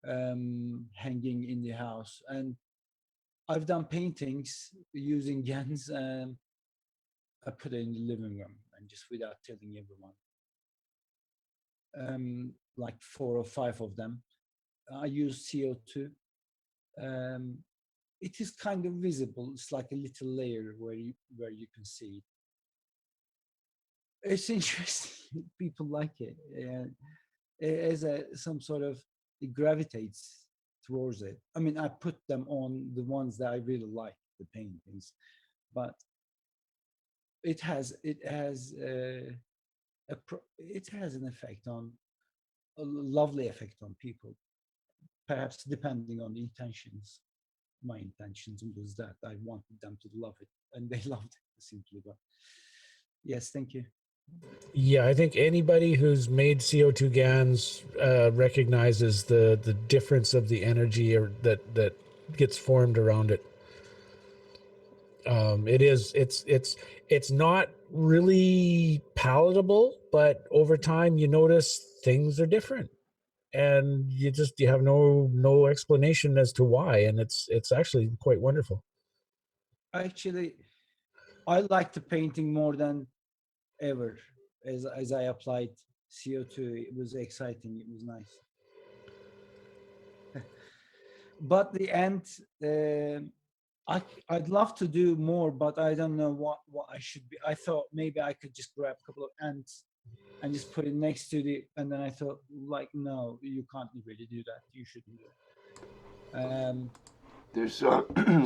hanging in the house, and I've done paintings using GANs. I put it in the living room, and just without telling everyone, like 4 or 5 of them. I use CO2. It is kind of visible. It's like a little layer where you can see it. It's interesting. People like it. As some sort of, it gravitates towards it. I mean, I put them on the ones that I really like, the paintings, but it has an effect on, a lovely effect on people, perhaps depending on the intentions. My intentions was that I wanted them to love it, and they loved it simply. But yes, thank you. Yeah, I think anybody who's made CO2 GANs recognizes the difference of the energy that gets formed around it. It's not really palatable, but over time you notice things are different, and you have no explanation as to why, and it's actually quite wonderful. Actually, I like the painting more than ever as I applied CO2. It was exciting. It was nice. But the end, I'd love to do more, but I don't know what I should be. I thought maybe I could just grab a couple of ants and just put it next to and then I thought, like, no, you can't really do that. You shouldn't do that. There's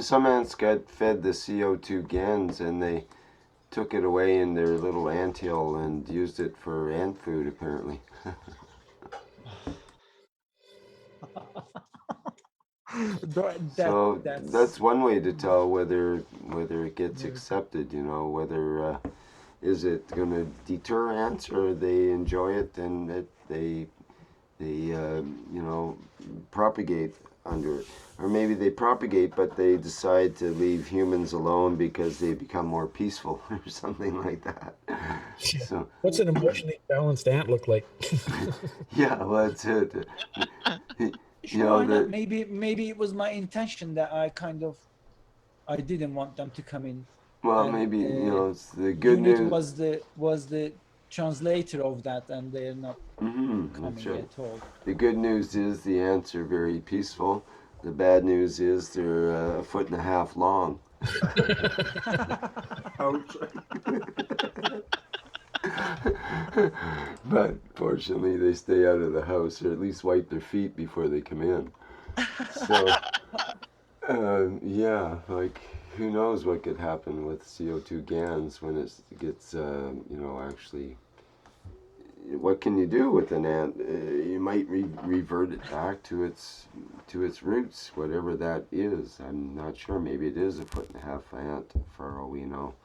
some ants got fed the CO2 GANs, and they took it away in their little anthill and used it for ant food, apparently. So that's one way to tell whether it gets accepted. Whether is it going to deter ants, or they enjoy it and they propagate under it, or maybe they propagate but they decide to leave humans alone because they become more peaceful or something like that. Yeah. So what's an emotionally balanced ant look like? yeah, well, that's it. Sure, You know why not? that. Maybe it was my intention that I didn't want them to come in, Well, and maybe it's the good unit news. was the translator of that, and they're not That's coming right. at all. The good news is the ants are very peaceful. The bad news is they're a foot and a half long. Ouch. But fortunately, they stay out of the house, or at least wipe their feet before they come in. So, yeah, like who knows what could happen with CO2 GANs when it gets, actually. What can you do with an ant? You might revert it back to its roots, whatever that is. I'm not sure. Maybe it is a foot and a half ant, for all we know,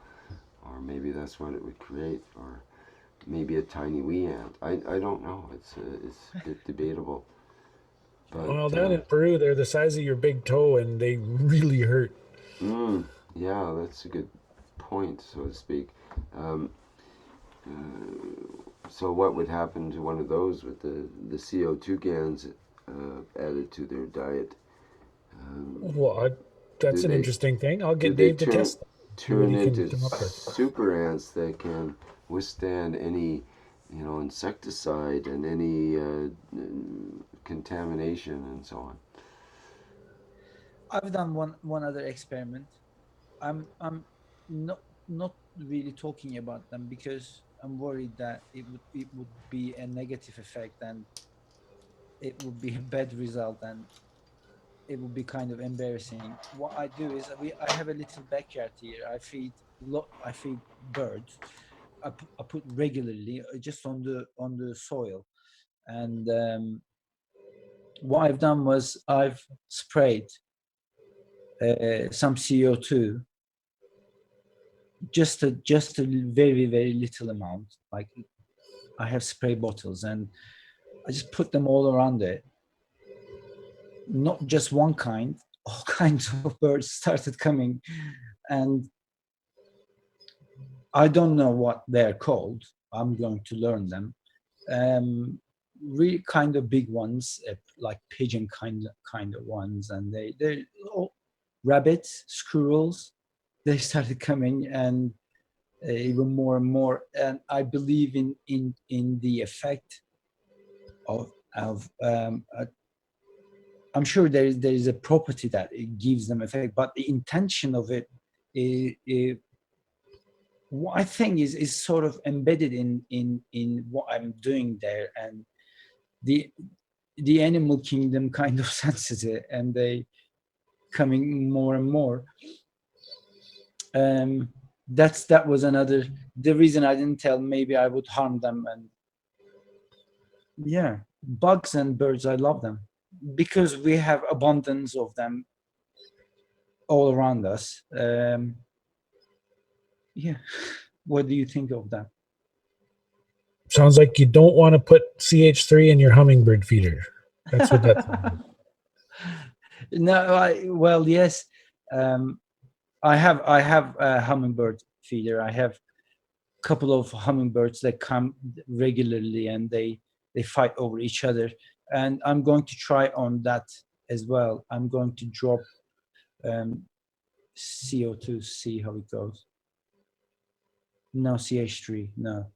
or maybe that's what it would create, or maybe a tiny wee ant. I don't know. It's a bit debatable. But Well, down in Peru, they're the size of your big toe, and they really hurt. Yeah, that's a good point, so to speak. Um, so what would happen to one of those with the CO2 GANs added to their diet? Well, Do that's an they interesting thing. I'll do get they Dave to test that. See what turn he can into come up with. super ants that can withstand any insecticide and any contamination and so on? I've done one other experiment. I'm not really talking about them because I'm worried that it would be a negative effect, and it would be a bad result, and it would be kind of embarrassing. What I do is I have a little backyard here. I feed birds. I put regularly just on the soil, and what I've done was I've sprayed some CO2, just a very very little amount. Like I have spray bottles, and I just put them all around it. Not just one kind, all kinds of birds started coming, and I don't know what they're called. I'm going to learn them. Really kind of big ones, like pigeon kind of ones, and they're all rabbits, squirrels. They started coming, and even more and more. And I believe in the effect of I'm sure there is a property that it gives them effect, but the intention of it, what I think is sort of embedded in what I'm doing there, and the animal kingdom kind of senses it, and they coming more and more. That was another the reason I didn't tell. Maybe I would harm them, and yeah, bugs and birds, I love them because we have abundance of them all around us. Yeah, what do you think of that? Sounds like you don't want to put CH3 in your hummingbird feeder. That's what that sounds like. No, well, yes. I have a hummingbird feeder. I have a couple of hummingbirds that come regularly, and they fight over each other. And I'm going to try on that as well. I'm going to drop CO2, see how it goes. No CH3, no.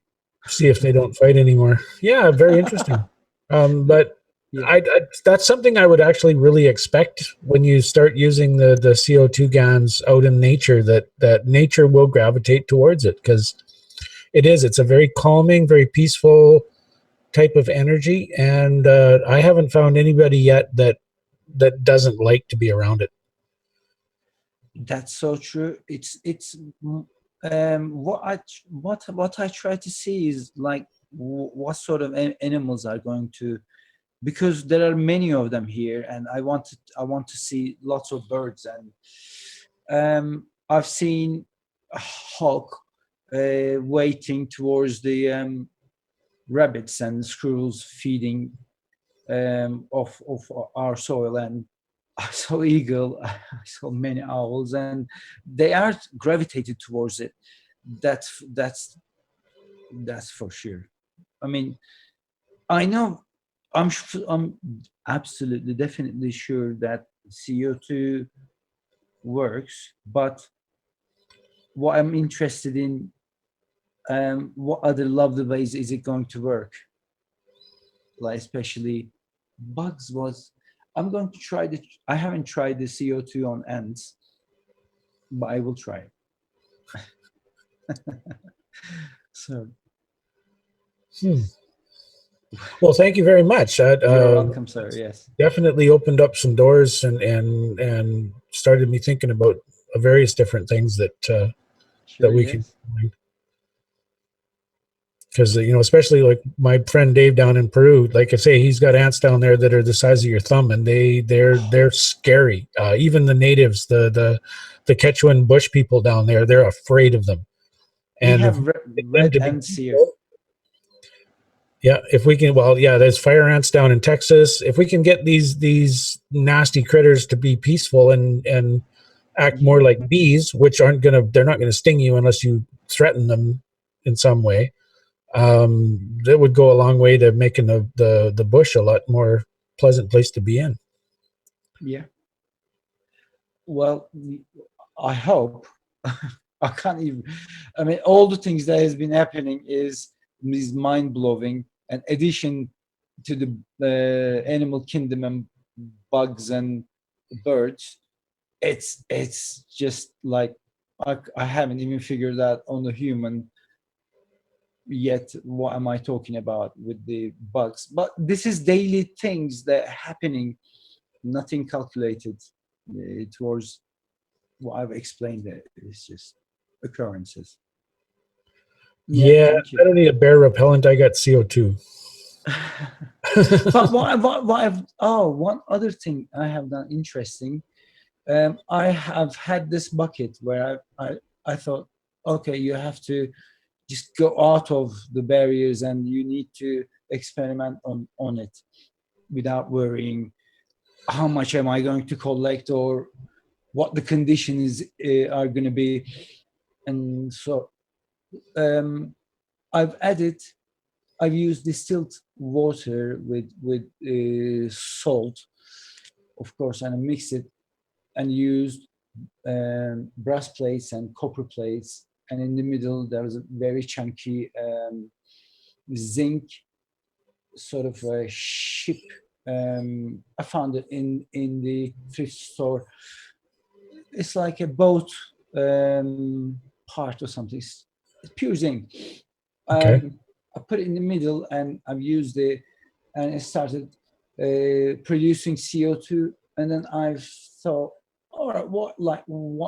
See if they don't fight anymore. Yeah, very interesting. But Yeah. that's something I would actually really expect when you start using the CO2 GANs out in nature, that nature will gravitate towards it, because it's a very calming, very peaceful type of energy, and I haven't found anybody yet that doesn't like to be around it. That's so true. It's what I try to see is like what sort of animals are going to, because there are many of them here, and I want to see lots of birds. And I've seen a hawk waiting towards the rabbits and squirrels feeding of our soil, and I saw eagle, I saw many owls, and they are gravitated towards it. That's for sure. I mean, I know I'm absolutely, definitely sure that CO2 works, but what I'm interested in, what other lovely ways is it going to work? Like especially bugs was, I'm going to try I haven't tried the CO2 on ants, but I will try it. So. Well, thank you very much. That You're welcome, sir. Yes. definitely opened up some doors and started me thinking about various different things that Sure, we can, yes. because especially like my friend Dave down in Peru, like I say, he's got ants down there that are the size of your thumb, and they're scary. Even the natives, the Quechuan bush people down there, they're afraid of them. We And have if red ants here. Yeah, if we can, well, yeah, there's fire ants down in Texas. If we can get these nasty critters to be peaceful and act more like bees, which they're not gonna sting you unless you threaten them in some way. That would go a long way to making the bush a lot more pleasant place to be in. Yeah. Well, I hope. I can't even. I mean, all the things that has been happening is mind blowing. In addition to the animal kingdom and bugs and birds, it's just like I haven't even figured out on the human yet what am I talking about with the bugs. But this is daily things that are happening, nothing calculated towards what I've explained there. It's just occurrences. Yeah, Thank you. I don't need a bear repellent. I got CO2. But one other thing I have done interesting. I have had this bucket where I thought, okay, you have to just go out of the barriers and you need to experiment on it without worrying how much am I going to collect or what the conditions are going to be. And so I've used distilled water with salt, of course, and I mixed it and used brass plates and copper plates, and in the middle there was a very chunky zinc sort of a ship. I found it in the thrift store. It's like a boat part or something. It's pure zinc. Okay. I put it in the middle and I've used it, and it started producing CO2. And then I thought, all right, what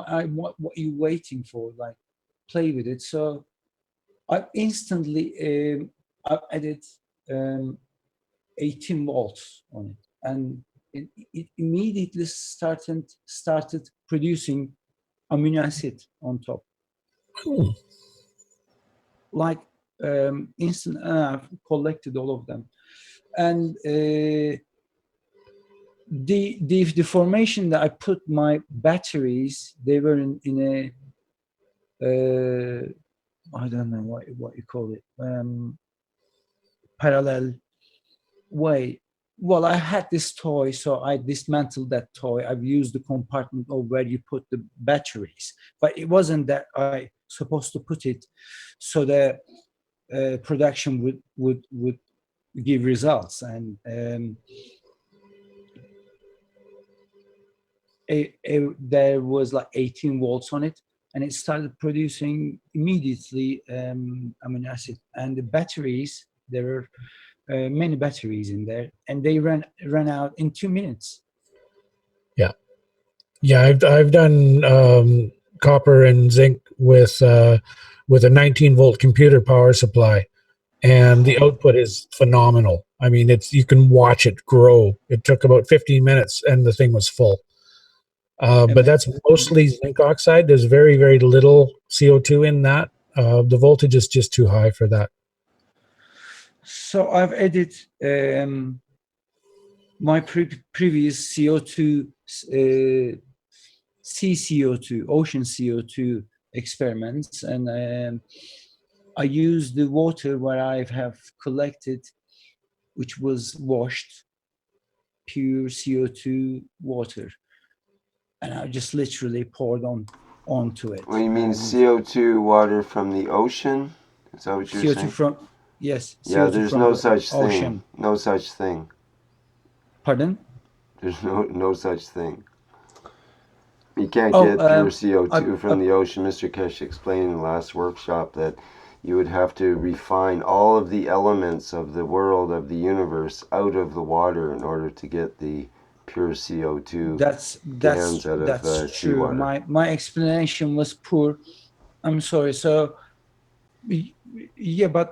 are you waiting for? Like, play with it. So I instantly I added 18 volts on it, and it immediately started producing amino acid on top. Like instant, I've collected all of them, and the formation that I put my batteries, they were in a I don't know what you call it, parallel way. Well, I had this toy, so I dismantled that toy. I've used the compartment of where you put the batteries, but it wasn't that I supposed to put it so that production would give results. And there was like 18 volts on it, and it started producing immediately amino acid. And the batteries, there were many batteries in there, and they ran out in 2 minutes. Yeah, I've done copper and zinc with a 19-volt computer power supply, and the output is phenomenal. I mean, you can watch it grow. It took about 15 minutes, and the thing was full. But that's mostly zinc oxide. There's very, very little CO2 in that. The voltage is just too high for that. So I've added my previous CO2, sea CO2, ocean CO2 experiments, and I used the water where I have collected, which was washed, pure CO2 water, and I just literally poured onto it. What do you mean And CO2 water from the ocean? Is that what you're CO2 saying? from, yes, Yeah, CO2 there's from no the such thing. ocean. No such thing. Pardon? There's no such thing. You can't Oh, get pure I, CO2 I, from the ocean. Mr. Keshe explained in the last workshop that you would have to refine all of the elements of the world, of the universe, out of the water in order to get the pure CO2 GANs out of that's true. seawater. My explanation was poor. I'm sorry. So yeah, but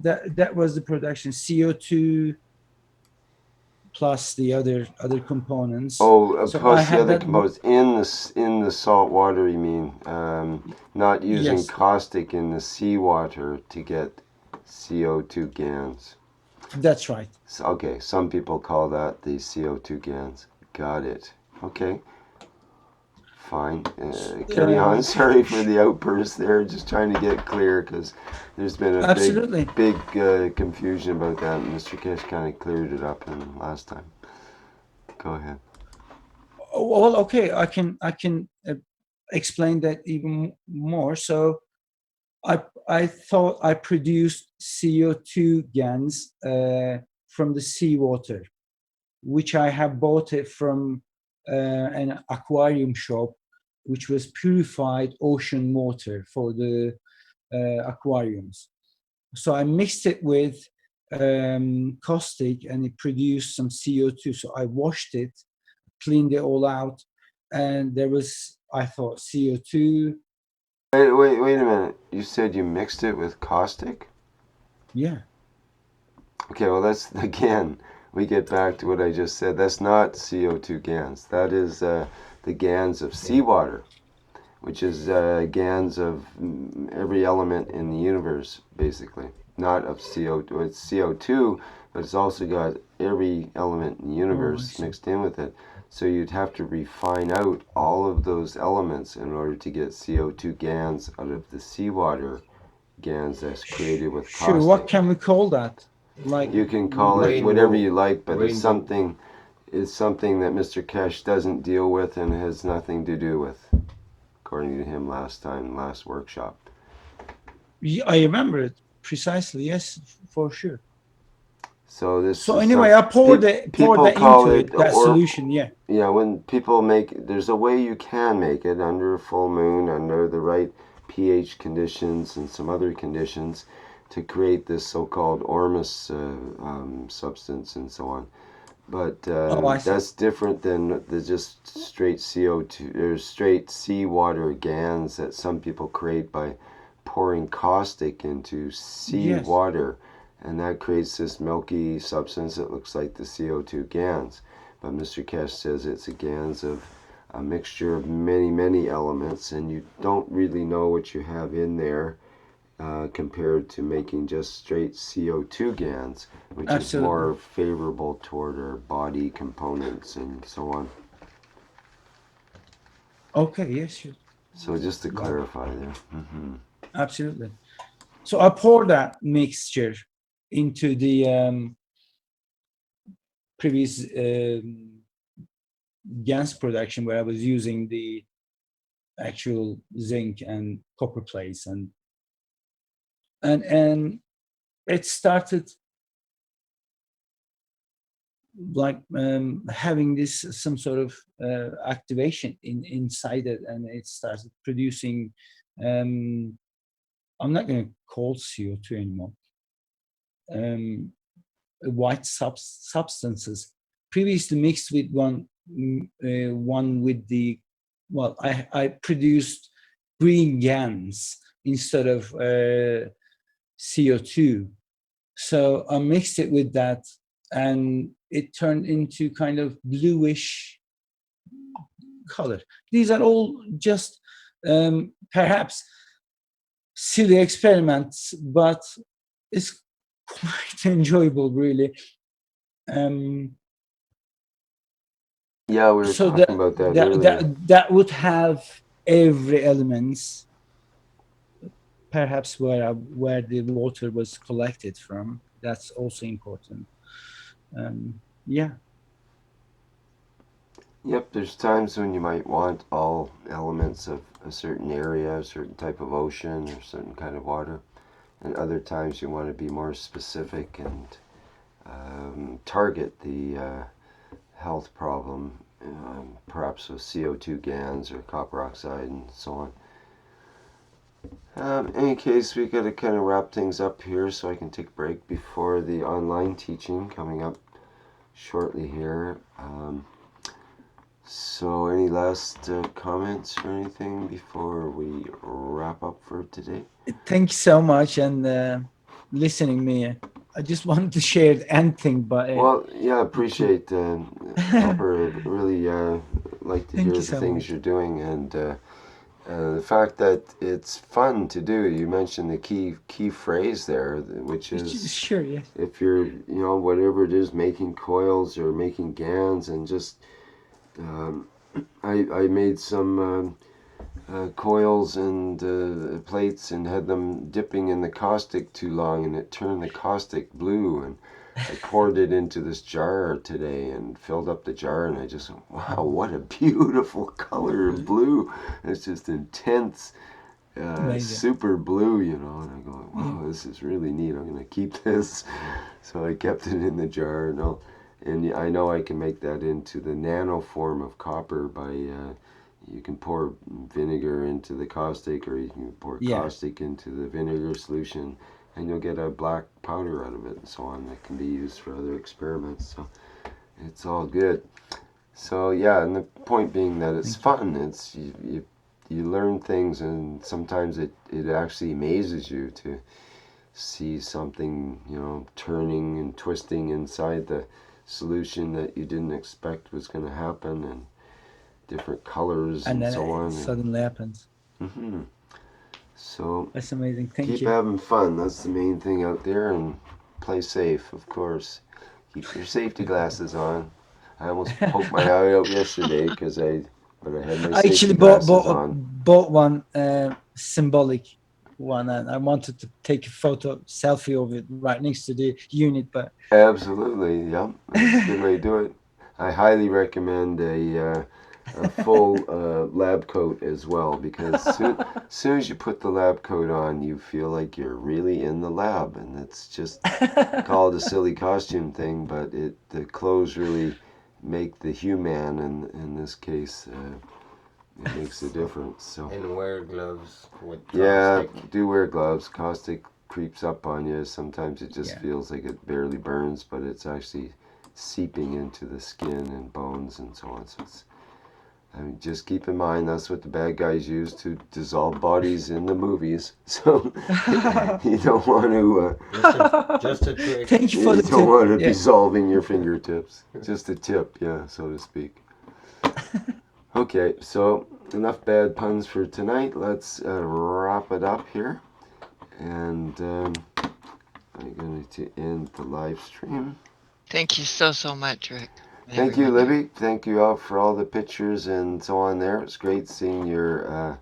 that was the production, CO2 plus the other components. Oh, So I plus the had other that. components in the salt water. You mean not using Yes, caustic in the seawater to get CO2 GANs. that's right. So, okay, some people call that the CO2 GANs. Got it. Okay, fine. Carry on. Sorry for the outburst there. Just trying to get clear because there's been a Absolutely. big confusion about that. And Mr. Keshe kind of cleared it up in last time. Go ahead. Well, okay, I can explain that even more. So I thought I produced CO2 GANs from the seawater, which I have bought it from an aquarium shop, which was purified ocean water for the aquariums. So I mixed it with caustic, and it produced some CO2. So I washed it, cleaned it all out, and there was, I thought, CO2. Wait a minute. You said you mixed it with caustic? Yeah. Okay, well, that's, again, we get back to what I just said. That's not CO2 GANs. That is the GANs of seawater, which is GANs of every element in the universe, basically. Not of CO2. It's CO2, but it's also got every element in the universe mixed in with it. So you'd have to refine out all of those elements in order to get CO2 GANs out of the seawater GANs that's created with caustic. Sure. What can we call that? Like, you can call it Rainbow. whatever you like, but Rainbow. it's something that Mr. Keshe doesn't deal with and has nothing to do with, according to him last workshop. I remember it precisely. Yes, for sure. So this. So is anyway, some, I poured that into it, that solution. Yeah. Yeah, when people there's a way you can make it under a full moon, under the right pH conditions and some other conditions to create this so-called ormus substance and so on. But that's different than the just straight CO2 or straight seawater GANs that some people create by pouring caustic into seawater. Yes. And that creates this milky substance that looks like the CO2 GANs. But Mr. Keshe says it's a GANs of a mixture of many elements, and you don't really know what you have in there compared to making just straight CO2 GANs, which is more favorable toward our body components and so on. Okay, yes, sure. So just to clarify there. Mm-hmm. Absolutely. So I poured that mixture into the previous GANs production, where I was using the actual zinc and copper plates, and it started like having this some sort of activation inside it, and it started producing I'm not going to call CO2 anymore, white substances previously mixed with one with the, well, I produced green GANs instead of CO2. So I mixed it with that, and it turned into kind of bluish color. These are all just perhaps silly experiments, but it's quite enjoyable, really. Yeah, we were So talking about that earlier. that would have every elements, perhaps where the water was collected from. That's also important. Yeah. Yep, there's times when you might want all elements of a certain area, a certain type of ocean, or certain kind of water. And other times you want to be more specific and target the health problem, perhaps with CO2 GANs or copper oxide and so on. In any case, we got to kind of wrap things up here so I can take a break before the online teaching coming up shortly here. So any last comments or anything before we wrap up for today? Thank you so much and listening me. I just wanted to share the end thing, but Well, yeah, appreciate Copper. Really like to Thank hear you the so things much. you're doing and the fact that it's fun to do. You mentioned the key phrase there, which is Sure, yes. if you're, whatever it is, making coils or making GANs, and just I made some coils and plates and had them dipping in the caustic too long, and it turned the caustic blue, and I poured it into this jar today and filled up the jar, and I just went, wow, what a beautiful color of blue. It's just intense, Amazing. super blue, and I go, wow, this is really neat. I'm going to keep this. So I kept it in the jar, and I know I can make that into the nano form of copper by you can pour vinegar into the caustic, or you can pour caustic into the vinegar solution, and you'll get a black powder out of it and so on that can be used for other experiments. So it's all good. So yeah, and the point being that it's fun. It's you learn things, and sometimes it actually amazes you to see something, turning and twisting inside the solution that you didn't expect was going to happen, and different colors and then so on. it suddenly happens. Mm-hmm. So That's amazing. Thank keep you. having fun. That's the main thing out there, and play safe, of course. Keep your safety glasses on. I almost poked my eye out yesterday but I had my I safety actually glasses on. bought one symbolic one, and I wanted to take a selfie of it right next to the unit, but Absolutely, yeah, that's a good way to do it. I highly recommend a full lab coat as well, because soon as you put the lab coat on, you feel like you're really in the lab, and it's just called a silly costume thing, but the clothes really make the human, and in this case, it makes a difference. So And wear gloves with caustic. yeah, do wear gloves. Caustic creeps up on you. Sometimes it just feels like it barely burns, but it's actually seeping into the skin and bones and so on. So just keep in mind that's what the bad guys use to dissolve bodies in the movies. So you don't want to. Just a trick. Thank you for You the don't tip. want to dissolving your fingertips. Just a tip, so to speak. Okay, so enough bad puns for tonight. Let's wrap it up here. And I'm going to end the live stream. Thank you so much, Rick. Thank you, Libby. Thank you all for all the pictures and so on there. It's great seeing your